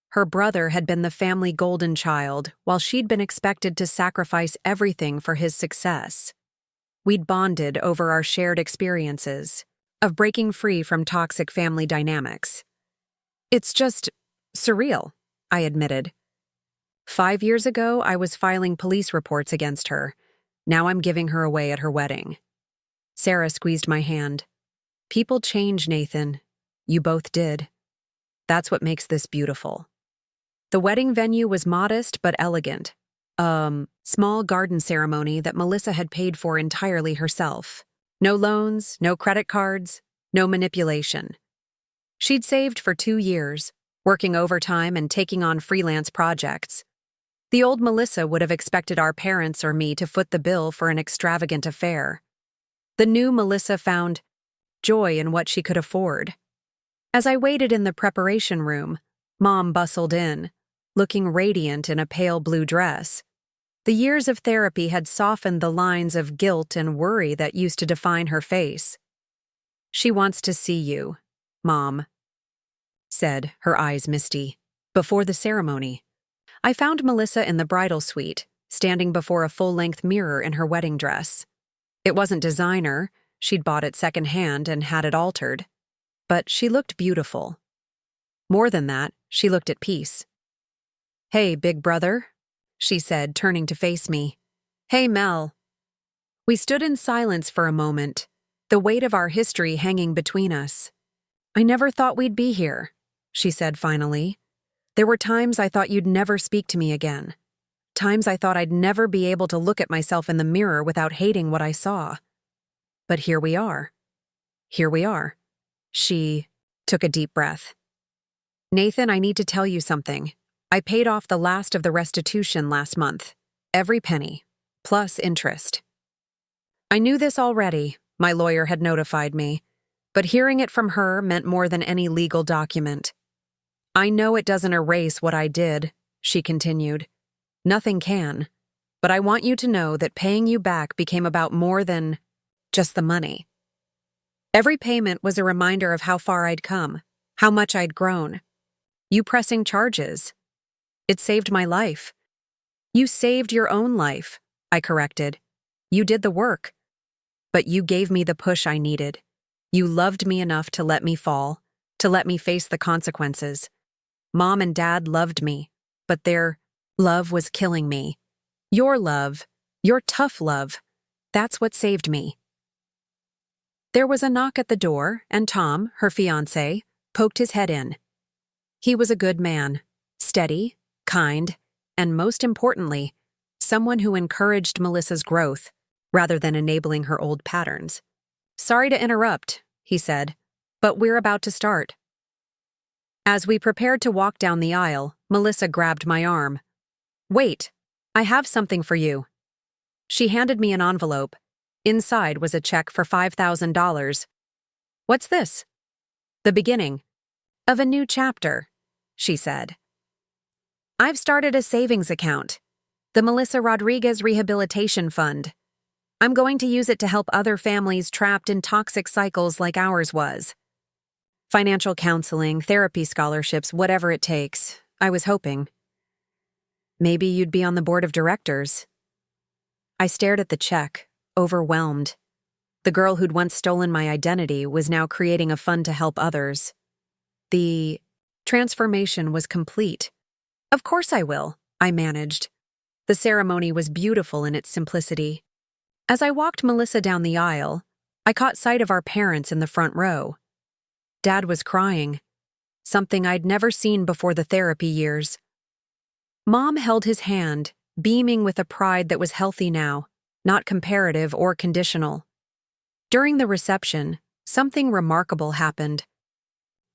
Her brother had been the family golden child, while she'd been expected to sacrifice everything for his success. We'd bonded over our shared experiences of breaking free from toxic family dynamics. "It's just surreal," I admitted. 5 years ago, I was filing police reports against her. Now I'm giving her away at her wedding. Sarah squeezed my hand. "People change, Nathan. You both did. That's what makes this beautiful." The wedding venue was modest but elegant. Small garden ceremony that Melissa had paid for entirely herself. No loans, no credit cards, no manipulation. She'd saved for 2 years, working overtime and taking on freelance projects. The old Melissa would have expected our parents or me to foot the bill for an extravagant affair. The new Melissa found joy in what she could afford. As I waited in the preparation room, Mom bustled in, looking radiant in a pale blue dress. The years of therapy had softened the lines of guilt and worry that used to define her face. "She wants to see you," Mom said, her eyes misty. Before the ceremony, I found Melissa in the bridal suite, standing before a full-length mirror in her wedding dress. It wasn't designer, she'd bought it secondhand and had it altered. But she looked beautiful. More than that, she looked at peace. "Hey, big brother," she said, turning to face me. "Hey, Mel." We stood in silence for a moment, the weight of our history hanging between us. "I never thought we'd be here," she said finally. "There were times I thought you'd never speak to me again. Times I thought I'd never be able to look at myself in the mirror without hating what I saw. But here we are. Here we are." She took a deep breath. "Nathan, I need to tell you something. I paid off the last of the restitution last month. Every penny, plus interest. I knew this already, my lawyer had notified me, but hearing it from her meant more than any legal document. I know it doesn't erase what I did," she continued. "Nothing can. But I want you to know that paying you back became about more than just the money. Every payment was a reminder of how far I'd come, how much I'd grown. You pressing charges. It saved my life." "You saved your own life," I corrected. "You did the work. But you gave me the push I needed. You loved me enough to let me fall, to let me face the consequences. Mom and Dad loved me, but their love was killing me. Your love, your tough love, that's what saved me." There was a knock at the door, and Tom, her fiancé, poked his head in. He was a good man, steady, kind, and most importantly, someone who encouraged Melissa's growth rather than enabling her old patterns. "Sorry to interrupt," he said, "but we're about to start." As we prepared to walk down the aisle, Melissa grabbed my arm. "Wait, I have something for you." She handed me an envelope. Inside was a check for $5,000. "What's this?" "The beginning of a new chapter," she said. I've started a savings account, the Melissa Rodriguez Rehabilitation Fund. I'm going to use it to help other families trapped in toxic cycles like ours was. Financial counseling, therapy scholarships, whatever it takes. I was hoping. Maybe you'd be on the board of directors. I stared at the check, overwhelmed. The girl who'd once stolen my identity was now creating a fund to help others. The transformation was complete. Of course I will, I managed. The ceremony was beautiful in its simplicity. As I walked Melissa down the aisle, I caught sight of our parents in the front row. Dad was crying, something I'd never seen before the therapy years. Mom held his hand, beaming with a pride that was healthy now, not comparative or conditional. During the reception, something remarkable happened.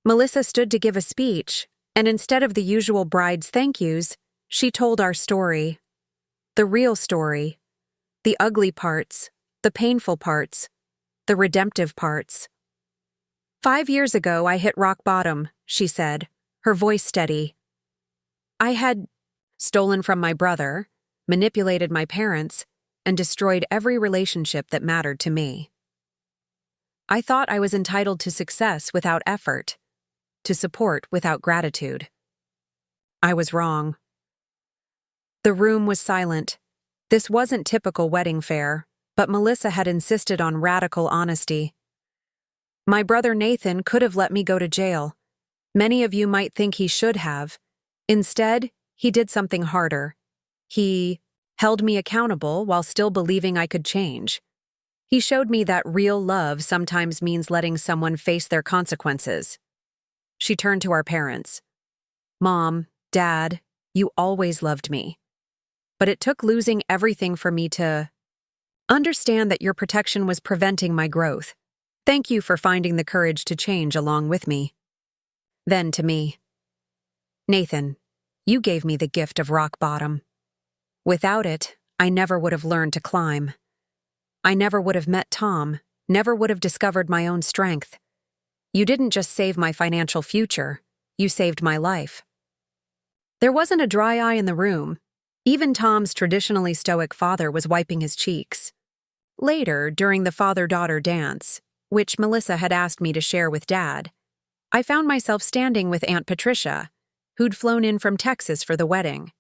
Melissa stood to give a speech, and instead of the usual bride's thank yous, she told our story. The real story. The ugly parts, the painful parts, the redemptive parts. 5 years ago, I hit rock bottom, she said, her voice steady. I had stolen from my brother, manipulated my parents, and destroyed every relationship that mattered to me. I thought I was entitled to success without effort, to support without gratitude. I was wrong. The room was silent. This wasn't typical wedding fare, but Melissa had insisted on radical honesty. My brother Nathan could have let me go to jail. Many of you might think he should have. Instead, he did something harder. He held me accountable while still believing I could change. He showed me that real love sometimes means letting someone face their consequences. She turned to our parents. Mom, Dad, you always loved me. But it took losing everything for me to understand that your protection was preventing my growth. Thank you for finding the courage to change along with me. Then to me. Nathan, you gave me the gift of rock bottom. Without it, I never would have learned to climb. I never would have met Tom, never would have discovered my own strength. You didn't just save my financial future, you saved my life. There wasn't a dry eye in the room. Even Tom's traditionally stoic father was wiping his cheeks. Later, during the father-daughter dance, which Melissa had asked me to share with Dad, I found myself standing with Aunt Patricia, who'd flown in from Texas for the wedding.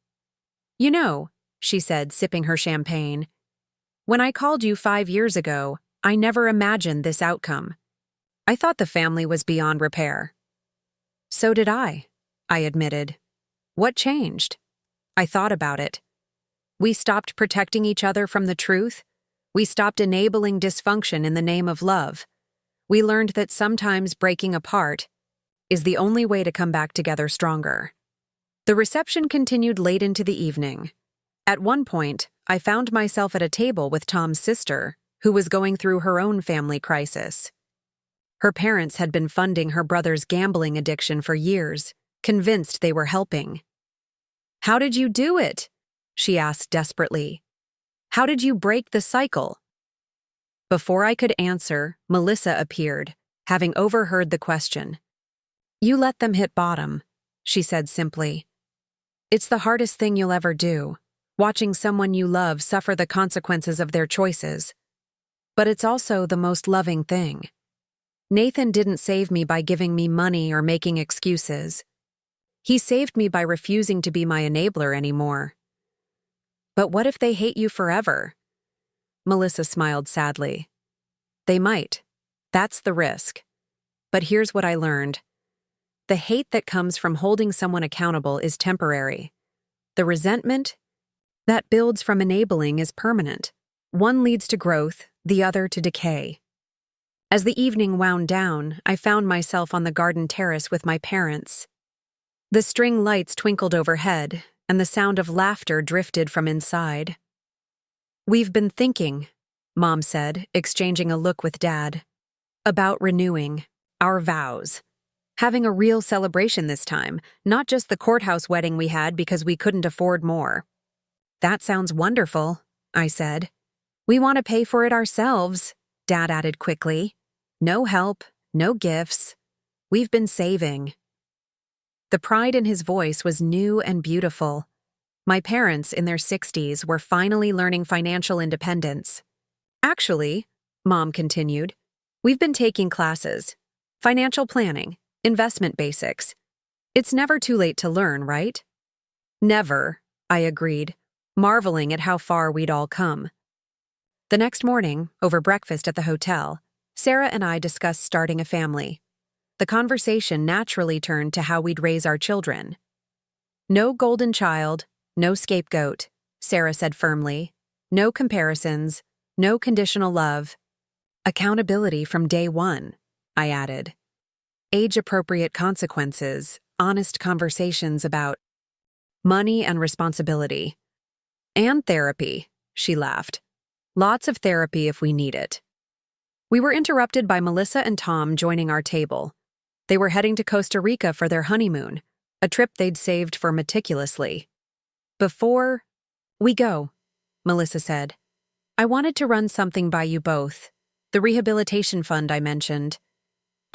You know, she said, sipping her champagne, when I called you 5 years ago, I never imagined this outcome. I thought the family was beyond repair. So did I admitted. What changed? I thought about it. We stopped protecting each other from the truth. We stopped enabling dysfunction in the name of love. We learned that sometimes breaking apart is the only way to come back together stronger. The reception continued late into the evening. At one point, I found myself at a table with Tom's sister, who was going through her own family crisis. Her parents had been funding her brother's gambling addiction for years, convinced they were helping. How did you do it? She asked desperately. How did you break the cycle? Before I could answer, Melissa appeared, having overheard the question. You let them hit bottom, she said simply. It's the hardest thing you'll ever do, watching someone you love suffer the consequences of their choices. But it's also the most loving thing. Nathan didn't save me by giving me money or making excuses. He saved me by refusing to be my enabler anymore. But what if they hate you forever? Melissa smiled sadly. They might. That's the risk. But here's what I learned. The hate that comes from holding someone accountable is temporary. The resentment that builds from enabling is permanent. One leads to growth, the other to decay. As the evening wound down, I found myself on the garden terrace with my parents. The string lights twinkled overhead, and the sound of laughter drifted from inside. We've been thinking, Mom said, exchanging a look with Dad, about renewing our vows. Having a real celebration this time, not just the courthouse wedding we had because we couldn't afford more. That sounds wonderful, I said. We want to pay for it ourselves, Dad added quickly. No help, no gifts. We've been saving. The pride in his voice was new and beautiful. My parents, in their 60s, were finally learning financial independence. Actually, Mom continued, we've been taking classes. Financial planning, investment basics. It's never too late to learn, right? Never, I agreed, marveling at how far we'd all come. The next morning, over breakfast at the hotel, Sarah and I discussed starting a family. The conversation naturally turned to how we'd raise our children. No golden child, no scapegoat, Sarah said firmly. No comparisons, no conditional love. Accountability from day one, I added. Age-appropriate consequences, honest conversations about money and responsibility. And therapy, she laughed. Lots of therapy if we need it. We were interrupted by Melissa and Tom joining our table. They were heading to Costa Rica for their honeymoon, a trip they'd saved for meticulously. Before we go, Melissa said, I wanted to run something by you both. The rehabilitation fund I mentioned.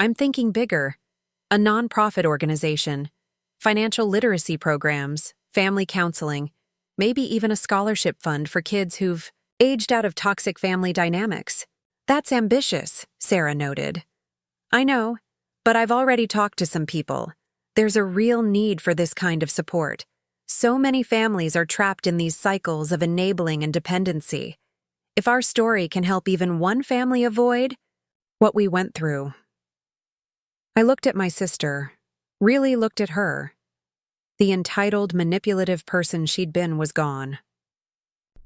I'm thinking bigger. A nonprofit organization, financial literacy programs, family counseling, maybe even a scholarship fund for kids who've aged out of toxic family dynamics. That's ambitious, Sarah noted. I know, but I've already talked to some people. There's a real need for this kind of support. So many families are trapped in these cycles of enabling and dependency. If our story can help even one family avoid what we went through. I looked at my sister, really looked at her. The entitled, manipulative person she'd been was gone.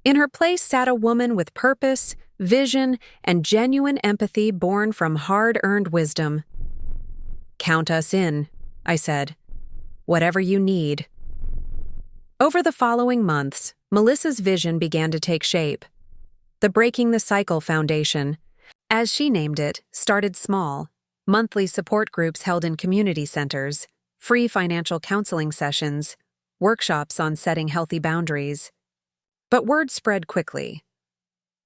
In her place sat a woman with purpose, vision, and genuine empathy born from hard-earned wisdom. Count us in, I said. Whatever you need. Over the following months, Melissa's vision began to take shape. The Breaking the Cycle Foundation, as she named it, started small. Monthly support groups held in community centers, free financial counseling sessions, workshops on setting healthy boundaries. But word spread quickly.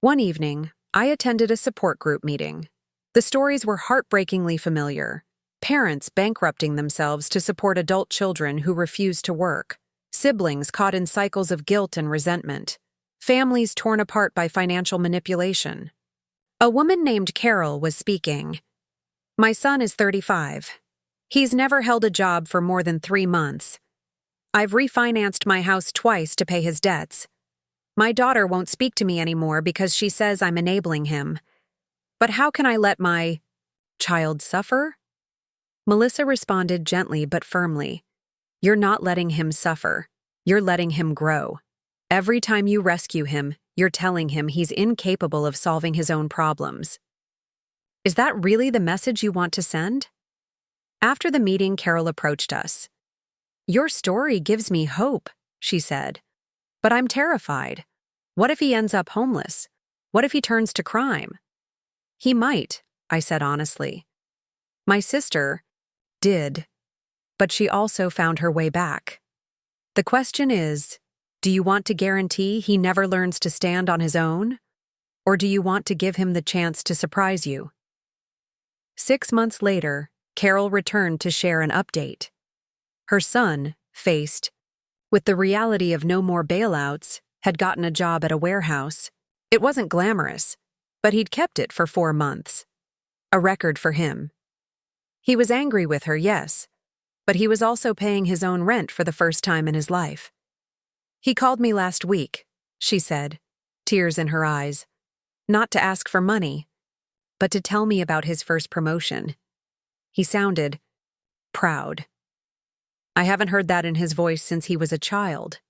One evening, I attended a support group meeting. The stories were heartbreakingly familiar. Parents bankrupting themselves to support adult children who refused to work. Siblings caught in cycles of guilt and resentment. Families torn apart by financial manipulation. A woman named Carol was speaking. My son is 35. He's never held a job for more than 3 months. I've refinanced my house twice to pay his debts. My daughter won't speak to me anymore because she says I'm enabling him. But how can I let my child suffer? Melissa responded gently but firmly. You're not letting him suffer. You're letting him grow. Every time you rescue him, you're telling him he's incapable of solving his own problems. Is that really the message you want to send? After the meeting, Carol approached us. Your story gives me hope, she said. But I'm terrified. What if he ends up homeless? What if he turns to crime? He might, I said honestly. My sister did, but she also found her way back. The question is, do you want to guarantee he never learns to stand on his own? Or do you want to give him the chance to surprise you? 6 months later, Carol returned to share an update. Her son, faced with the reality of no more bailouts, had gotten a job at a warehouse. It wasn't glamorous, but he'd kept it for 4 months. A record for him. He was angry with her, yes, but he was also paying his own rent for the first time in his life. He called me last week, she said, tears in her eyes, not to ask for money, but to tell me about his first promotion. He sounded proud. I haven't heard that in his voice since he was a child.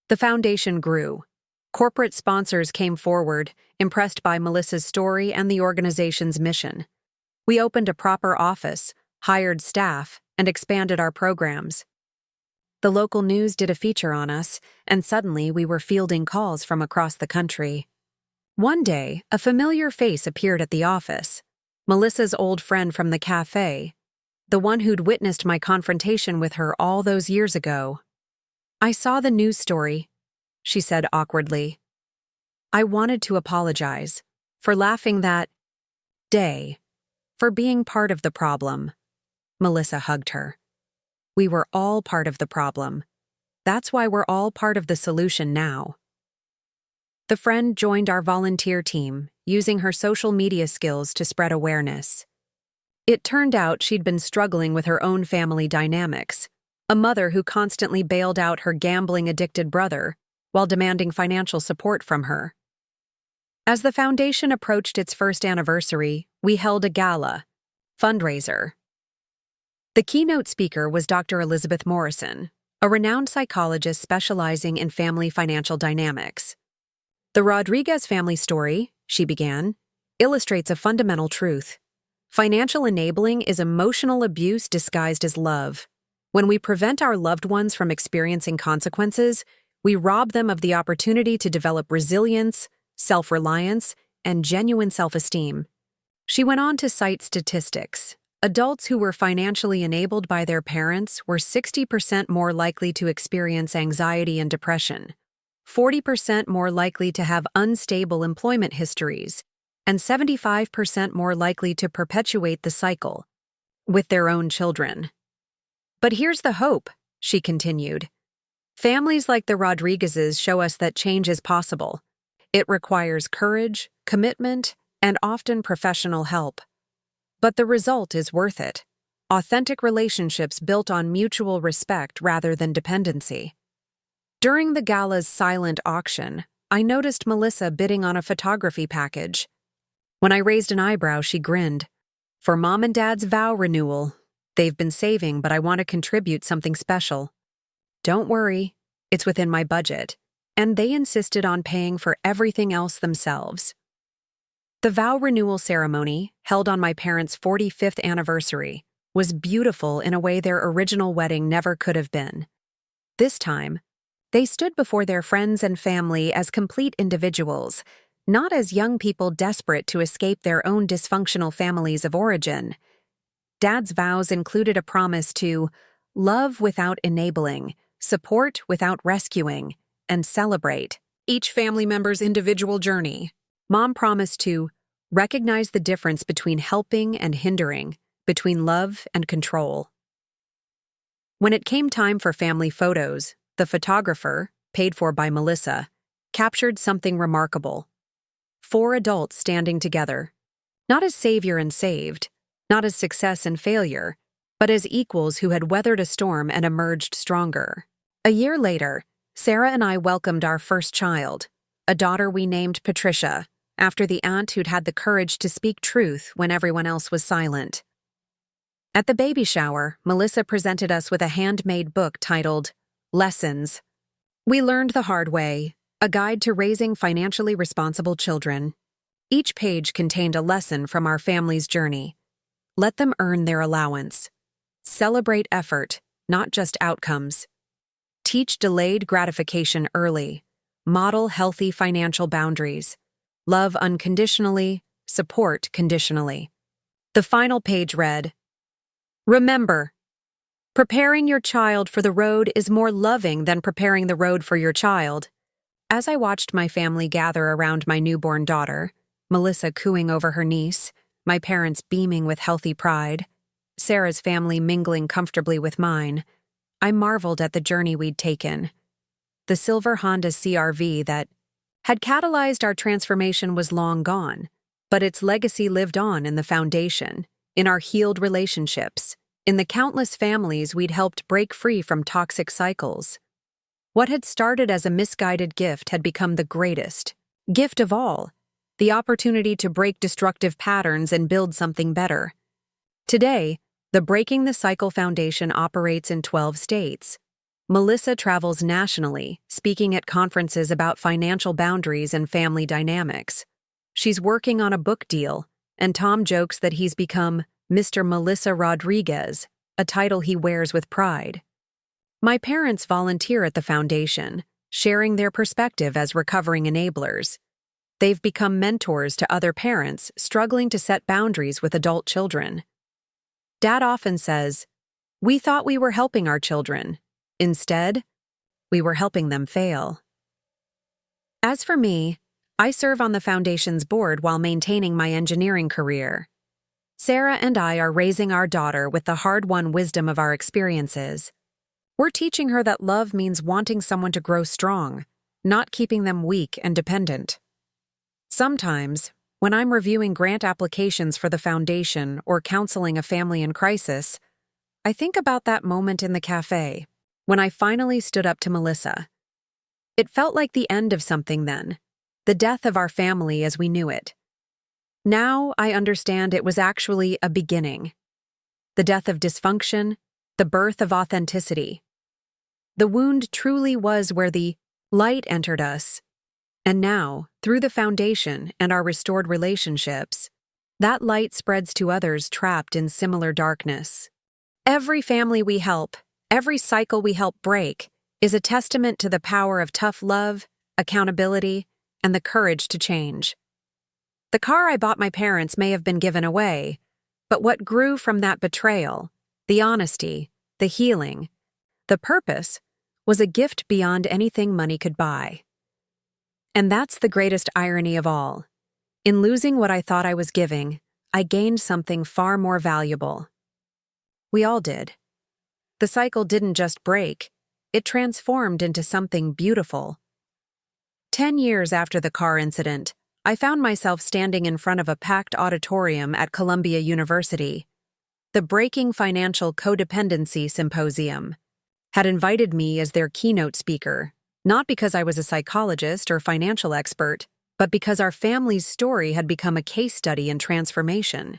The foundation grew. Corporate sponsors came forward, impressed by Melissa's story and the organization's mission. We opened a proper office, hired staff, and expanded our programs. The local news did a feature on us, and suddenly we were fielding calls from across the country. One day, a familiar face appeared at the office. Melissa's old friend from the cafe, the one who'd witnessed my confrontation with her all those years ago. I saw the news story, she said awkwardly. I wanted to apologize for laughing that day, for being part of the problem. Melissa hugged her. We were all part of the problem. That's why we're all part of the solution now. The friend joined our volunteer team, using her social media skills to spread awareness. It turned out she'd been struggling with her own family dynamics, a mother who constantly bailed out her gambling-addicted brother while demanding financial support from her. As the foundation approached its first anniversary, we held a gala fundraiser. The keynote speaker was Dr. Elizabeth Morrison, a renowned psychologist specializing in family financial dynamics. The Rodriguez family story, she began, illustrates a fundamental truth. Financial enabling is emotional abuse disguised as love. When we prevent our loved ones from experiencing consequences, we rob them of the opportunity to develop resilience, self-reliance, and genuine self-esteem. She went on to cite statistics. Adults who were financially enabled by their parents were 60% more likely to experience anxiety and depression, 40% more likely to have unstable employment histories, and 75% more likely to perpetuate the cycle with their own children. But here's the hope, she continued. Families like the Rodriguezes show us that change is possible. It requires courage, commitment, and often professional help. But the result is worth it. Authentic relationships built on mutual respect rather than dependency. During the gala's silent auction, I noticed Melissa bidding on a photography package. When I raised an eyebrow, she grinned. For Mom and Dad's vow renewal. They've been saving, but I want to contribute something special. Don't worry, it's within my budget. And they insisted on paying for everything else themselves. The vow renewal ceremony, held on my parents' 45th anniversary, was beautiful in a way their original wedding never could have been. This time, they stood before their friends and family as complete individuals, not as young people desperate to escape their own dysfunctional families of origin. Dad's vows included a promise to love without enabling, support without rescuing, and celebrate each family member's individual journey. Mom promised to recognize the difference between helping and hindering, between love and control. When it came time for family photos, the photographer, paid for by Melissa, captured something remarkable. 4 adults standing together, not as savior and saved, not as success and failure, but as equals who had weathered a storm and emerged stronger. A year later, Sarah and I welcomed our first child, a daughter we named Patricia, after the aunt who'd had the courage to speak truth when everyone else was silent. At the baby shower, Melissa presented us with a handmade book titled Lessons. We learned the hard way, a guide to raising financially responsible children. Each page contained a lesson from our family's journey. Let them earn their allowance. Celebrate effort, not just outcomes. Teach delayed gratification early. Model healthy financial boundaries. Love unconditionally, support conditionally. The final page read, Remember, preparing your child for the road is more loving than preparing the road for your child. As I watched my family gather around my newborn daughter, Melissa cooing over her niece, my parents beaming with healthy pride, Sarah's family mingling comfortably with mine, I marveled at the journey we'd taken. The silver Honda CR-V that had catalyzed our transformation was long gone, but its legacy lived on in the foundation, in our healed relationships, in the countless families we'd helped break free from toxic cycles. What had started as a misguided gift had become the greatest gift of all, the opportunity to break destructive patterns and build something better. Today, the Breaking the Cycle Foundation operates in 12 states. Melissa travels nationally, speaking at conferences about financial boundaries and family dynamics. She's working on a book deal, and Tom jokes that he's become Mr. Melissa Rodriguez, a title he wears with pride. My parents volunteer at the foundation, sharing their perspective as recovering enablers. They've become mentors to other parents struggling to set boundaries with adult children. Dad often says, "We thought we were helping our children. Instead, we were helping them fail." As for me, I serve on the foundation's board while maintaining my engineering career. Sarah and I are raising our daughter with the hard-won wisdom of our experiences. We're teaching her that love means wanting someone to grow strong, not keeping them weak and dependent. Sometimes, when I'm reviewing grant applications for the foundation or counseling a family in crisis, I think about that moment in the cafe, when I finally stood up to Melissa. It felt like the end of something then, the death of our family as we knew it. Now I understand it was actually a beginning. The death of dysfunction, the birth of authenticity. The wound truly was where the light entered us. And now, through the foundation and our restored relationships, that light spreads to others trapped in similar darkness. Every family we help, every cycle we help break, is a testament to the power of tough love, accountability, and the courage to change. The car I bought my parents may have been given away, but what grew from that betrayal, the honesty, the healing, the purpose, was a gift beyond anything money could buy. And that's the greatest irony of all. In losing what I thought I was giving, I gained something far more valuable. We all did. The cycle didn't just break, it transformed into something beautiful. 10 years after the car incident, I found myself standing in front of a packed auditorium at Columbia University. The Breaking Financial Codependency Symposium had invited me as their keynote speaker, not because I was a psychologist or financial expert, but because our family's story had become a case study in transformation.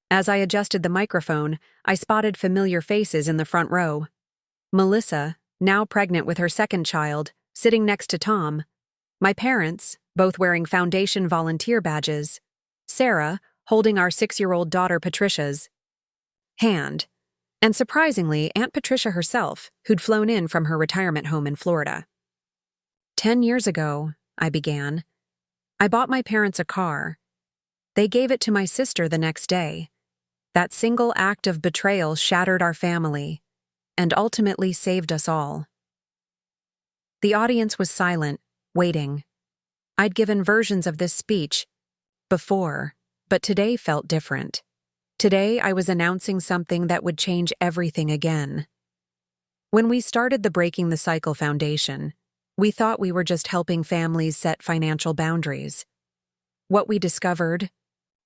As I adjusted the microphone, I spotted familiar faces in the front row. Melissa, now pregnant with her second child, sitting next to Tom. My parents, both wearing foundation volunteer badges. Sarah, holding our 6-year-old daughter Patricia's hand. And surprisingly, Aunt Patricia herself, who'd flown in from her retirement home in Florida. 10 years ago, I began, I bought my parents a car. They gave it to my sister the next day. That single act of betrayal shattered our family and ultimately saved us all. The audience was silent, waiting. I'd given versions of this speech before, but today felt different. Today I was announcing something that would change everything again. When we started the Breaking the Cycle Foundation, we thought we were just helping families set financial boundaries. What we discovered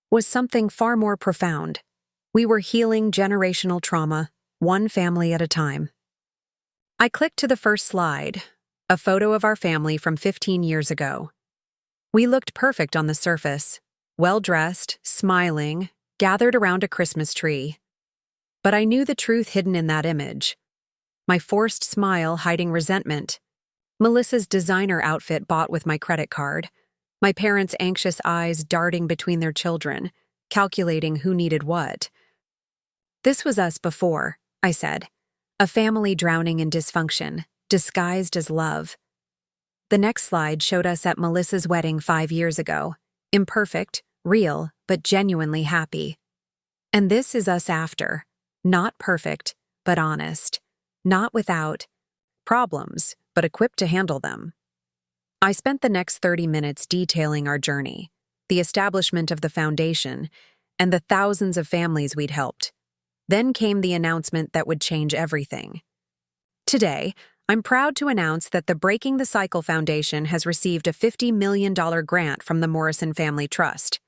was something far more profound. We were healing generational trauma, one family at a time. I clicked to the first slide, a photo of our family from 15 years ago. We looked perfect on the surface, well-dressed, smiling, gathered around a Christmas tree. But I knew the truth hidden in that image. My forced smile hiding resentment. Melissa's designer outfit bought with my credit card. My parents' anxious eyes darting between their children, calculating who needed what. This was us before, I said. A family drowning in dysfunction, disguised as love. The next slide showed us at Melissa's wedding 5 years ago. Imperfect, real, but genuinely happy. And this is us after. Not perfect, but honest. Not without problems, but equipped to handle them. I spent the next 30 minutes detailing our journey, the establishment of the foundation, and the thousands of families we'd helped. Then came the announcement that would change everything. Today, I'm proud to announce that the Breaking the Cycle Foundation has received a $50 million grant from the Morrison Family Trust.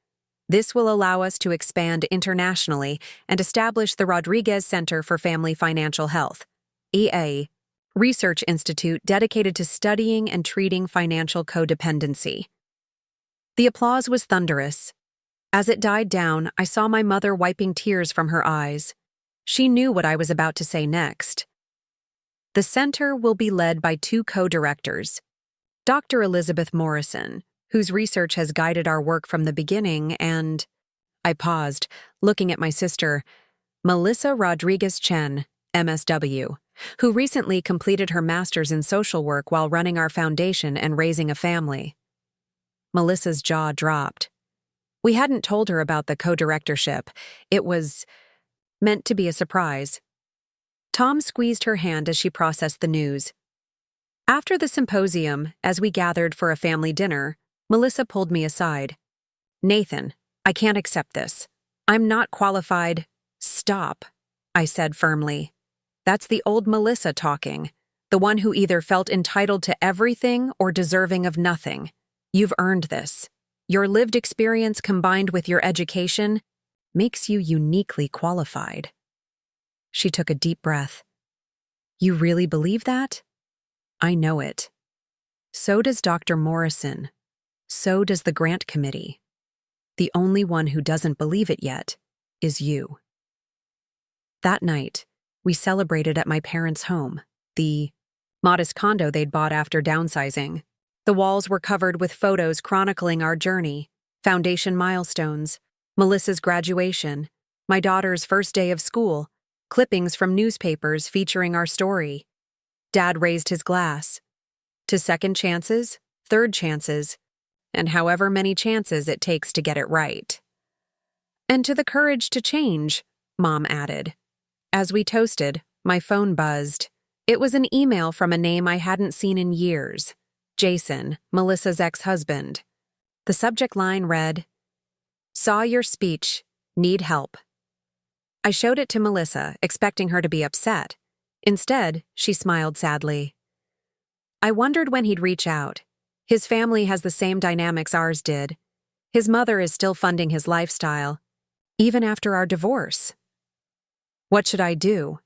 This will allow us to expand internationally and establish the Rodriguez Center for Family Financial Health, EA, research institute dedicated to studying and treating financial codependency. The applause was thunderous. As it died down, I saw my mother wiping tears from her eyes. She knew what I was about to say next. The center will be led by 2 co-directors, Dr. Elizabeth Morrison, whose research has guided our work from the beginning, and I paused, looking at my sister, Melissa Rodriguez Chen, MSW, who recently completed her master's in social work while running our foundation and raising a family. Melissa's jaw dropped. We hadn't told her about the co-directorship. It was meant to be a surprise. Tom squeezed her hand as she processed the news. After the symposium, as we gathered for a family dinner, Melissa pulled me aside. "Nathan, I can't accept this. I'm not qualified. Stop, I said firmly. That's the old Melissa talking, the one who either felt entitled to everything or deserving of nothing. You've earned this. Your lived experience combined with your education makes you uniquely qualified. She took a deep breath. You really believe that? I know it. So does Dr. Morrison. So does the grant committee. The only one who doesn't believe it yet is you. That night, we celebrated at my parents' home, the modest condo they'd bought after downsizing. The walls were covered with photos chronicling our journey, foundation milestones, Melissa's graduation, my daughter's first day of school, clippings from newspapers featuring our story. Dad raised his glass. To second chances, third chances, and however many chances it takes to get it right. And to the courage to change, Mom added. As we toasted, my phone buzzed. It was an email from a name I hadn't seen in years. Jason, Melissa's ex-husband. The subject line read, "Saw your speech. Need help." I showed it to Melissa, expecting her to be upset. Instead, she smiled sadly. I wondered when he'd reach out. His family has the same dynamics ours did. His mother is still funding his lifestyle, even after our divorce. What should I do?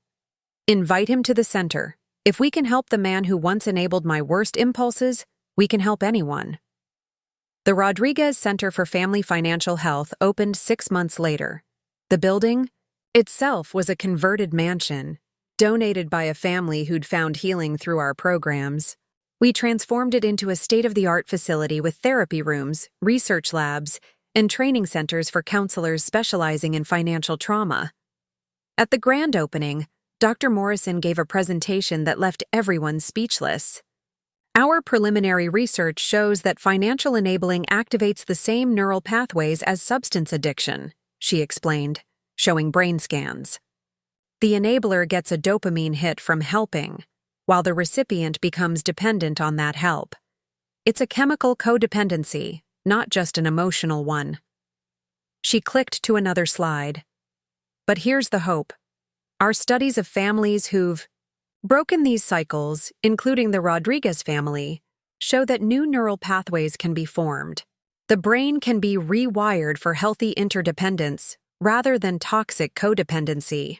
Invite him to the center. If we can help the man who once enabled my worst impulses, we can help anyone. The Rodriguez Center for Family Financial Health opened 6 months later. The building itself was a converted mansion, donated by a family who'd found healing through our programs. We transformed it into a state-of-the-art facility with therapy rooms, research labs, and training centers for counselors specializing in financial trauma. At the grand opening, Dr. Morrison gave a presentation that left everyone speechless. Our preliminary research shows that financial enabling activates the same neural pathways as substance addiction, she explained, showing brain scans. The enabler gets a dopamine hit from helping, while the recipient becomes dependent on that help. It's a chemical codependency, not just an emotional one. She clicked to another slide. But here's the hope. Our studies of families who've broken these cycles, including the Rodriguez family, show that new neural pathways can be formed. The brain can be rewired for healthy interdependence rather than toxic codependency.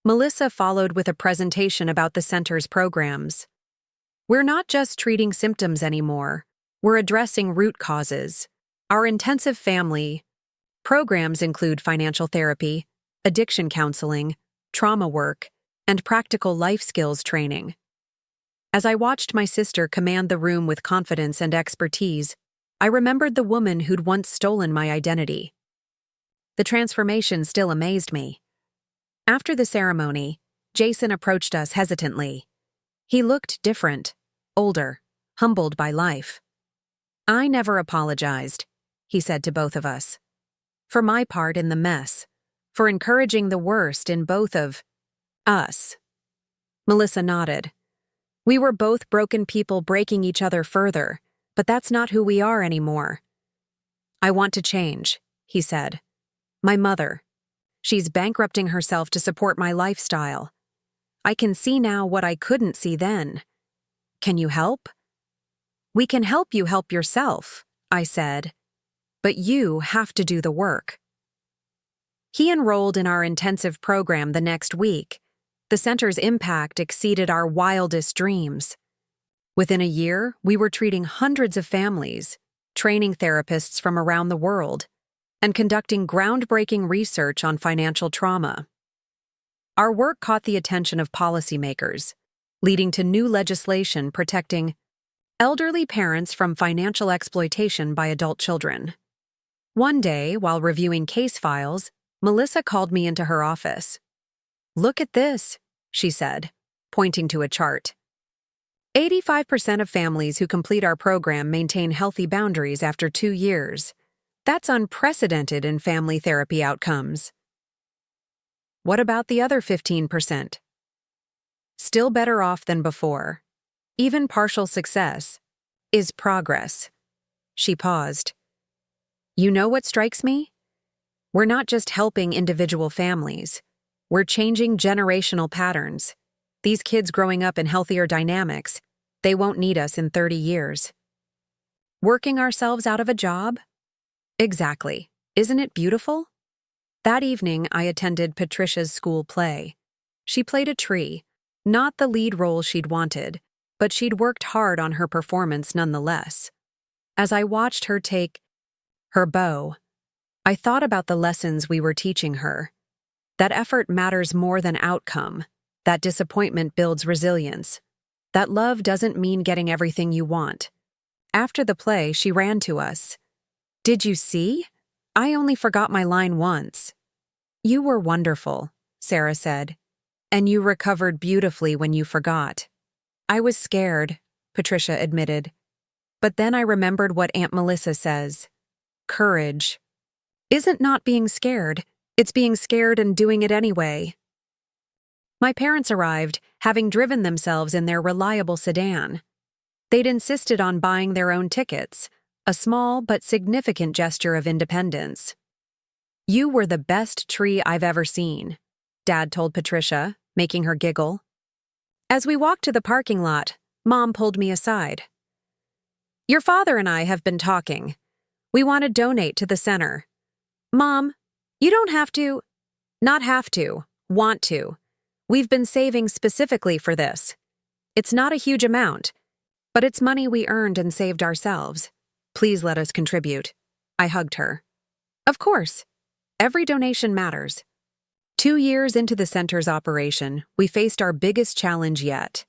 Melissa followed with a presentation about the center's programs. We're not just treating symptoms anymore. We're addressing root causes. Our intensive family programs include financial therapy, addiction counseling, trauma work, and practical life skills training. As I watched my sister command the room with confidence and expertise, I remembered the woman who'd once stolen my identity. The transformation still amazed me. After the ceremony, Jason approached us hesitantly. He looked different, older, humbled by life. I never apologized, he said to both of us. For my part in the mess, for encouraging the worst in both of us. Melissa nodded. We were both broken people breaking each other further, but that's not who we are anymore. I want to change, he said. My mother. She's bankrupting herself to support my lifestyle. I can see now what I couldn't see then. Can you help? We can help you help yourself, I said. But you have to do the work. He enrolled in our intensive program the next week. The center's impact exceeded our wildest dreams. Within a year, we were treating hundreds of families, training therapists from around the world, and conducting groundbreaking research on financial trauma. Our work caught the attention of policymakers, leading to new legislation protecting elderly parents from financial exploitation by adult children. One day, while reviewing case files, Melissa called me into her office. Look at this, she said, pointing to a chart. 85% of families who complete our program maintain healthy boundaries after 2 years. That's unprecedented in family therapy outcomes. What about the other 15%? Still better off than before. Even partial success is progress. She paused. You know what strikes me? We're not just helping individual families. We're changing generational patterns. These kids growing up in healthier dynamics, they won't need us in 30 years. Working ourselves out of a job? Exactly. Isn't it beautiful? That evening, I attended Patricia's school play. She played a tree, not the lead role she'd wanted, but she'd worked hard on her performance nonetheless. As I watched her take her bow, I thought about the lessons we were teaching her. That effort matters more than outcome. That disappointment builds resilience. That love doesn't mean getting everything you want. After the play, she ran to us. "Did you see? I only forgot my line once." "You were wonderful," Sarah said. "And you recovered beautifully when you forgot." "I was scared," Patricia admitted. "But then I remembered what Aunt Melissa says. Courage isn't not being scared. It's being scared and doing it anyway." My parents arrived, having driven themselves in their reliable sedan. They'd insisted on buying their own tickets, a small but significant gesture of independence. "You were the best tree I've ever seen," Dad told Patricia, making her giggle. As we walked to the parking lot, Mom pulled me aside. "Your father and I have been talking. We want to donate to the center." "Mom, you don't have to." "Not have to, want to. We've been saving specifically for this. It's not a huge amount, but it's money we earned and saved ourselves. Please let us contribute." I hugged her. "Of course. Every donation matters." 2 years into the center's operation, we faced our biggest challenge yet.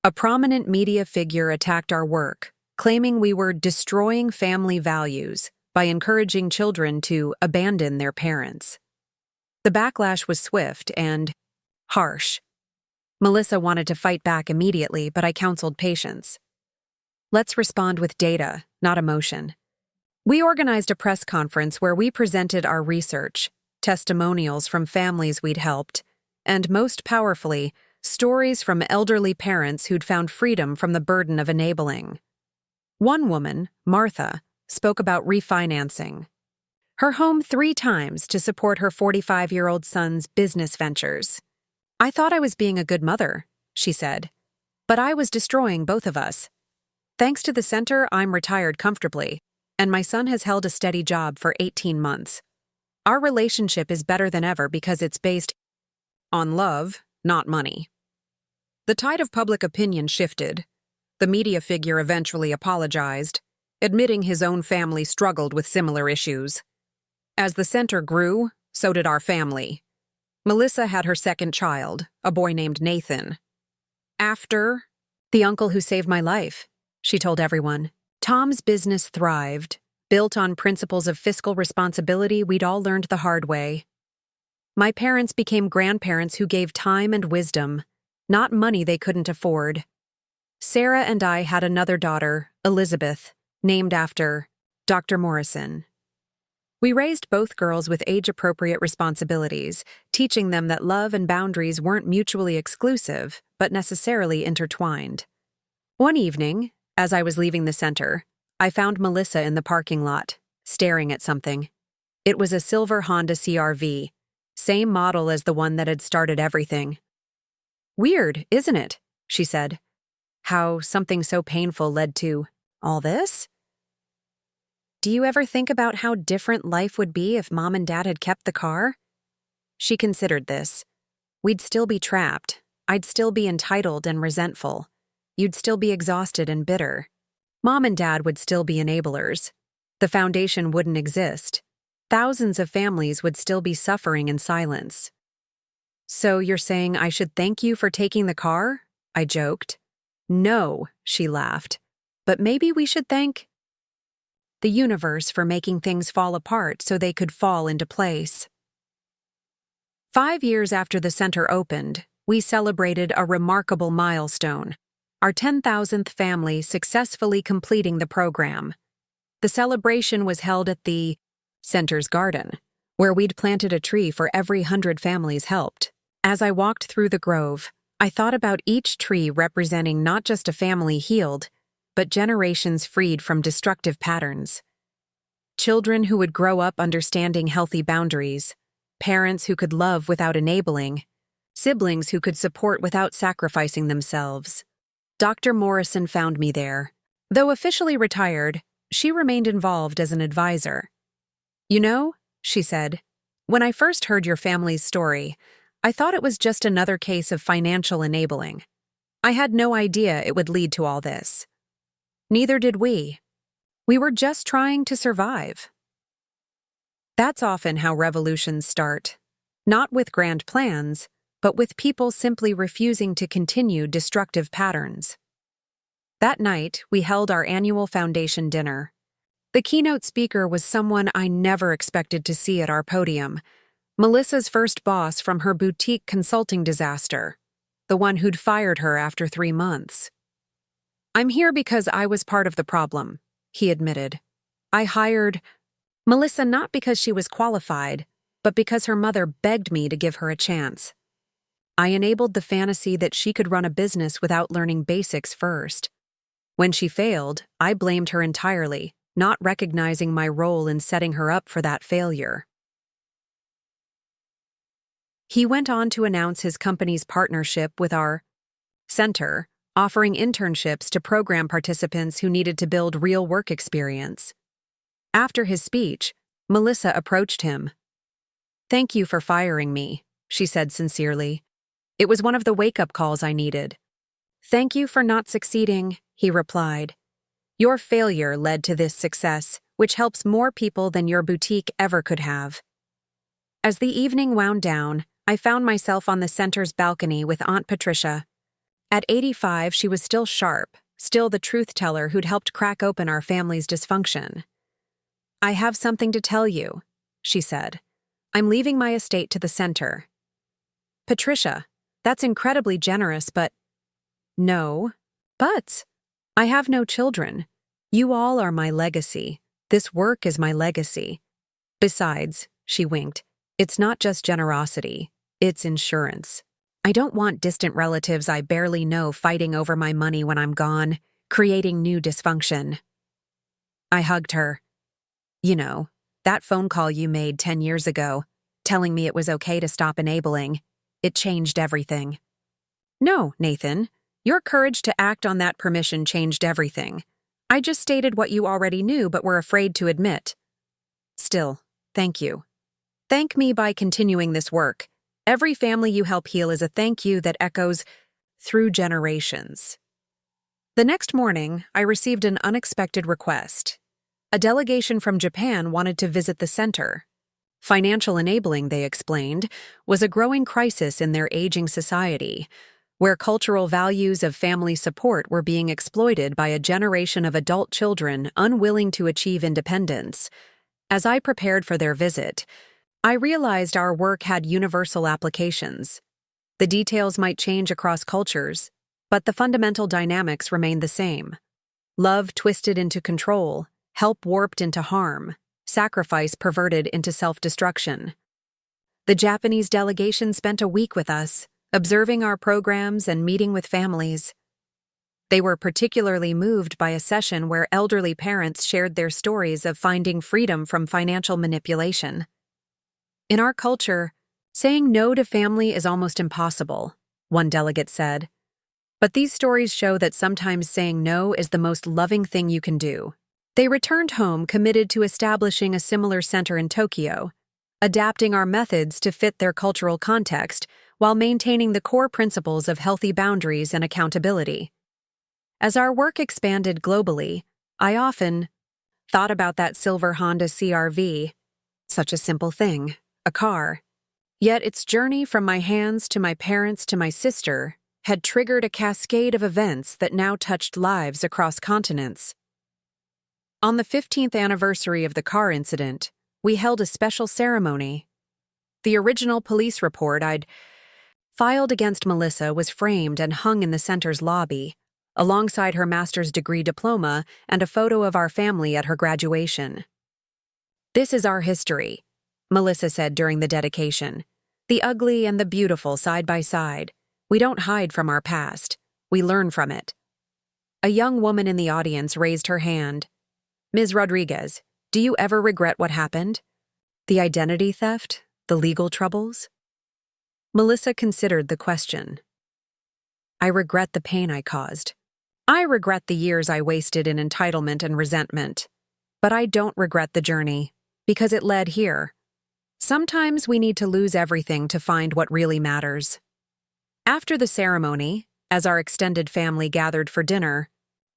A prominent media figure attacked our work, claiming we were destroying family values by encouraging children to abandon their parents. The backlash was swift and harsh. Melissa wanted to fight back immediately, but I counseled patience. Let's respond with data, not emotion. We organized a press conference where we presented our research, testimonials from families we'd helped, and most powerfully, stories from elderly parents who'd found freedom from the burden of enabling. One woman, Martha, spoke about refinancing her home 3 times to support her 45-year-old son's business ventures. "I thought I was being a good mother," she said, "but I was destroying both of us. Thanks to the center, I'm retired comfortably, and my son has held a steady job for 18 months. Our relationship is better than ever because it's based on love, not money." The tide of public opinion shifted. The media figure eventually apologized, admitting his own family struggled with similar issues. As the center grew, so did our family. Melissa had her second child, a boy named Nathan. "After the uncle who saved my life," she told everyone. Tom's business thrived, built on principles of fiscal responsibility we'd all learned the hard way. My parents became grandparents who gave time and wisdom, not money they couldn't afford. Sarah and I had another daughter, Elizabeth, named after Dr. Morrison. We raised both girls with age-appropriate responsibilities, teaching them that love and boundaries weren't mutually exclusive, but necessarily intertwined. One evening, as I was leaving the center, I found Melissa in the parking lot, staring at something. It was a silver Honda CR-V, same model as the one that had started everything. "Weird, isn't it?" she said. "How something so painful led to all this?" "Do you ever think about how different life would be if Mom and Dad had kept the car?" She considered this. "We'd still be trapped. I'd still be entitled and resentful. You'd still be exhausted and bitter. Mom and Dad would still be enablers. The foundation wouldn't exist. Thousands of families would still be suffering in silence." "So you're saying I should thank you for taking the car?" I joked. "No," she laughed. "But maybe we should thank the universe for making things fall apart so they could fall into place." 5 years after the center opened, we celebrated a remarkable milestone, our 10,000th family successfully completing the program. The celebration was held at the center's garden, where we'd planted a tree for every 100 families helped. As I walked through the grove, I thought about each tree representing not just a family healed, but generations freed from destructive patterns. Children who would grow up understanding healthy boundaries, parents who could love without enabling, siblings who could support without sacrificing themselves. Dr. Morrison found me there. Though officially retired, she remained involved as an advisor. "You know," she said, "when I first heard your family's story, I thought it was just another case of financial enabling. I had no idea it would lead to all this. Neither did we. We were just trying to survive." That's often how revolutions start. Not with grand plans, but with people simply refusing to continue destructive patterns. That night, we held our annual foundation dinner. The keynote speaker was someone I never expected to see at our podium, Melissa's first boss from her boutique consulting disaster, the one who'd fired her after 3 months. "I'm here because I was part of the problem," he admitted. "I hired Melissa not because she was qualified, but because her mother begged me to give her a chance. I enabled the fantasy that she could run a business without learning basics first. When she failed, I blamed her entirely, not recognizing my role in setting her up for that failure." He went on to announce his company's partnership with our center, offering internships to program participants who needed to build real work experience. After his speech, Melissa approached him. "Thank you for firing me," she said sincerely. "It was one of the wake-up calls I needed." "Thank you for not succeeding," he replied. "Your failure led to this success, which helps more people than your boutique ever could have." As the evening wound down, I found myself on the center's balcony with Aunt Patricia. At 85, she was still sharp, still the truth teller who'd helped crack open our family's dysfunction. "I have something to tell you," she said. "I'm leaving my estate to the center." "Patricia, that's incredibly generous, but—" "No, but I have no children. You all are my legacy. This work is my legacy. Besides," she winked, "it's not just generosity, it's insurance. I don't want distant relatives I barely know fighting over my money when I'm gone, creating new dysfunction." I hugged her. "You know, that phone call you made 10 years ago, telling me it was okay to stop enabling, it changed everything." "No, Nathan, your courage to act on that permission changed everything. I just stated what you already knew but were afraid to admit. Still, thank you. Thank me by continuing this work. Every family you help heal is a thank you that echoes through generations." The next morning, I received an unexpected request. A delegation from Japan wanted to visit the center. Financial enabling, they explained, was a growing crisis in their aging society, where cultural values of family support were being exploited by a generation of adult children unwilling to achieve independence. As I prepared for their visit, I realized our work had universal applications. The details might change across cultures, but the fundamental dynamics remain the same. Love twisted into control, help warped into harm, sacrifice perverted into self-destruction. The Japanese delegation spent a week with us, observing our programs and meeting with families. They were particularly moved by a session where elderly parents shared their stories of finding freedom from financial manipulation. "In our culture, saying no to family is almost impossible," one delegate said. "But these stories show that sometimes saying no is the most loving thing you can do." They returned home committed to establishing a similar center in Tokyo, adapting our methods to fit their cultural context while maintaining the core principles of healthy boundaries and accountability. As our work expanded globally, I often thought about that silver Honda CR-V, such a simple thing. A car. Yet its journey from my hands to my parents to my sister had triggered a cascade of events that now touched lives across continents. On the 15th anniversary of the car incident, we held a special ceremony. The original police report I'd filed against Melissa was framed and hung in the center's lobby, alongside her master's degree diploma and a photo of our family at her graduation. "This is our history," Melissa said during the dedication. "The ugly and the beautiful side by side. We don't hide from our past. We learn from it." A young woman in the audience raised her hand. "Ms. Rodriguez, Do you ever regret what happened? The identity theft? The legal troubles? Melissa considered the question. I regret the pain I caused. I regret the years I wasted in entitlement and resentment. But I don't regret the journey, because it led here. Sometimes we need to lose everything to find what really matters. After the ceremony, as our extended family gathered for dinner,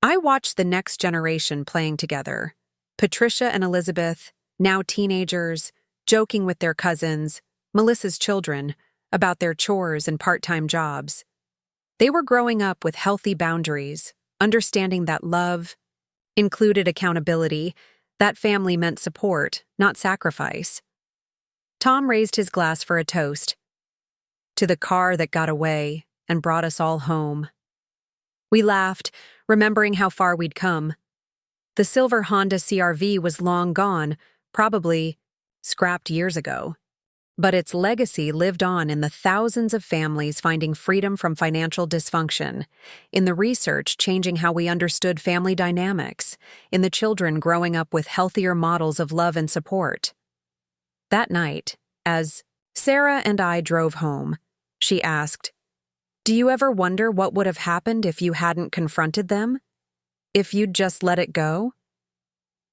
I watched the next generation playing together. Patricia and Elizabeth, now teenagers, joking with their cousins, Melissa's children, about their chores and part-time jobs. They were growing up with healthy boundaries, understanding that love included accountability, that family meant support, not sacrifice. Tom raised his glass for a toast. To the car that got away and brought us all home. We laughed, remembering how far we'd come. The silver Honda CR-V was long gone, probably scrapped years ago. But its legacy lived on in the thousands of families finding freedom from financial dysfunction, in the research changing how we understood family dynamics, in the children growing up with healthier models of love and support. That night, as Sarah and I drove home, she asked, "Do you ever wonder what would have happened if you hadn't confronted them? If you'd just let it go?"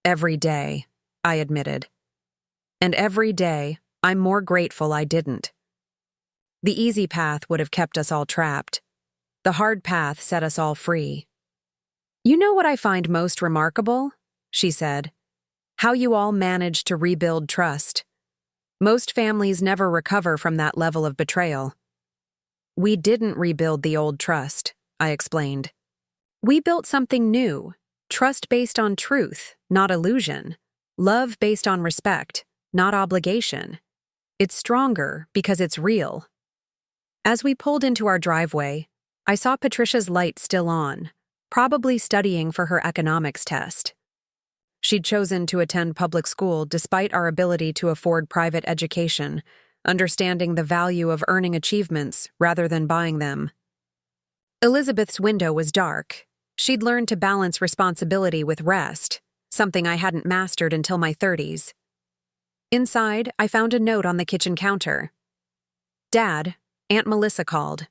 Every day, I admitted. And every day, I'm more grateful I didn't. The easy path would have kept us all trapped. The hard path set us all free. "You know what I find most remarkable?" she said. "How you all managed to rebuild trust. Most families never recover from that level of betrayal." "We didn't rebuild the old trust," I explained. "We built something new, trust based on truth, not illusion, love based on respect, not obligation. It's stronger because it's real." As we pulled into our driveway, I saw Patricia's light still on, probably studying for her economics test. She'd chosen to attend public school despite our ability to afford private education, understanding the value of earning achievements rather than buying them. Elizabeth's window was dark. She'd learned to balance responsibility with rest, something I hadn't mastered until my 30s. Inside, I found a note on the kitchen counter. "Dad, Aunt Melissa called.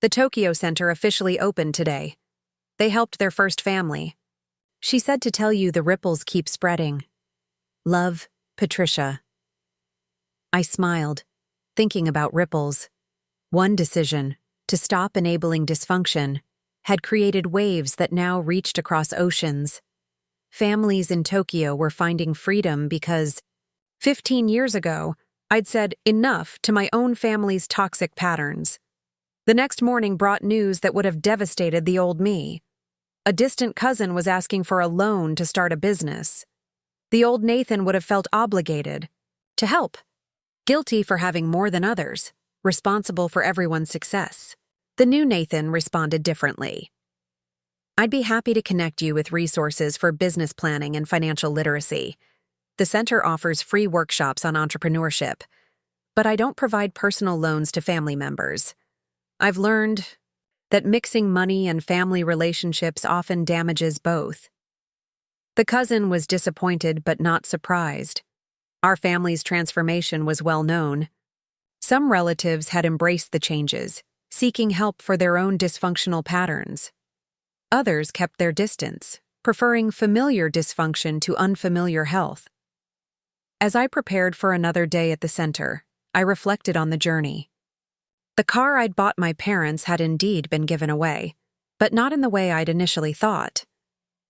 The Tokyo Center officially opened today. They helped their first family. She said to tell you the ripples keep spreading. Love, Patricia." I smiled, thinking about ripples. One decision, to stop enabling dysfunction, had created waves that now reached across oceans. Families in Tokyo were finding freedom because 15 years ago, I'd said enough to my own family's toxic patterns. The next morning brought news that would have devastated the old me. A distant cousin was asking for a loan to start a business. The old Nathan would have felt obligated to help, guilty for having more than others, responsible for everyone's success. The new Nathan responded differently. "I'd be happy to connect you with resources for business planning and financial literacy. The center offers free workshops on entrepreneurship, but I don't provide personal loans to family members. I've learned that mixing money and family relationships often damages both." The cousin was disappointed but not surprised. Our family's transformation was well known. Some relatives had embraced the changes, seeking help for their own dysfunctional patterns. Others kept their distance, preferring familiar dysfunction to unfamiliar health. As I prepared for another day at the center, I reflected on the journey. The car I'd bought my parents had indeed been given away, but not in the way I'd initially thought.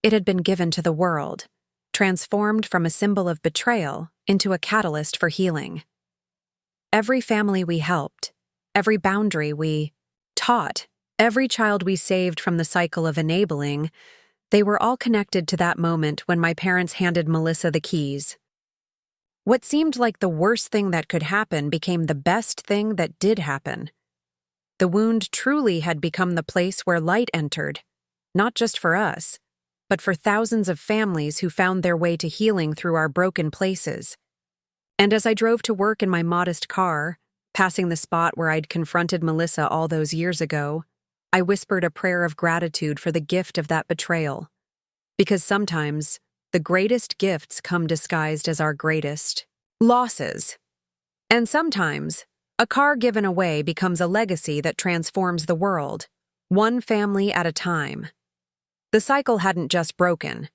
It had been given to the world, transformed from a symbol of betrayal into a catalyst for healing. Every family we helped, every boundary we taught, every child we saved from the cycle of enabling, they were all connected to that moment when my parents handed Melissa the keys. What seemed like the worst thing that could happen became the best thing that did happen. The wound truly had become the place where light entered, not just for us, but for thousands of families who found their way to healing through our broken places. And as I drove to work in my modest car, passing the spot where I'd confronted Melissa all those years ago, I whispered a prayer of gratitude for the gift of that betrayal. Because sometimes, the greatest gifts come disguised as our greatest losses. And sometimes, a car given away becomes a legacy that transforms the world, one family at a time. The cycle hadn't just broken.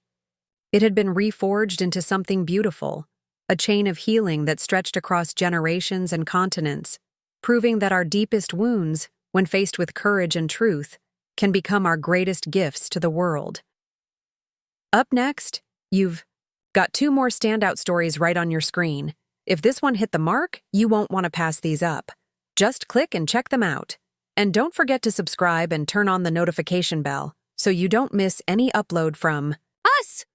It had been reforged into something beautiful, a chain of healing that stretched across generations and continents, proving that our deepest wounds, when faced with courage and truth, can become our greatest gifts to the world. Up next, you've got 2 more standout stories right on your screen. If this one hit the mark, you won't want to pass these up. Just click and check them out. And don't forget to subscribe and turn on the notification bell so you don't miss any upload from us.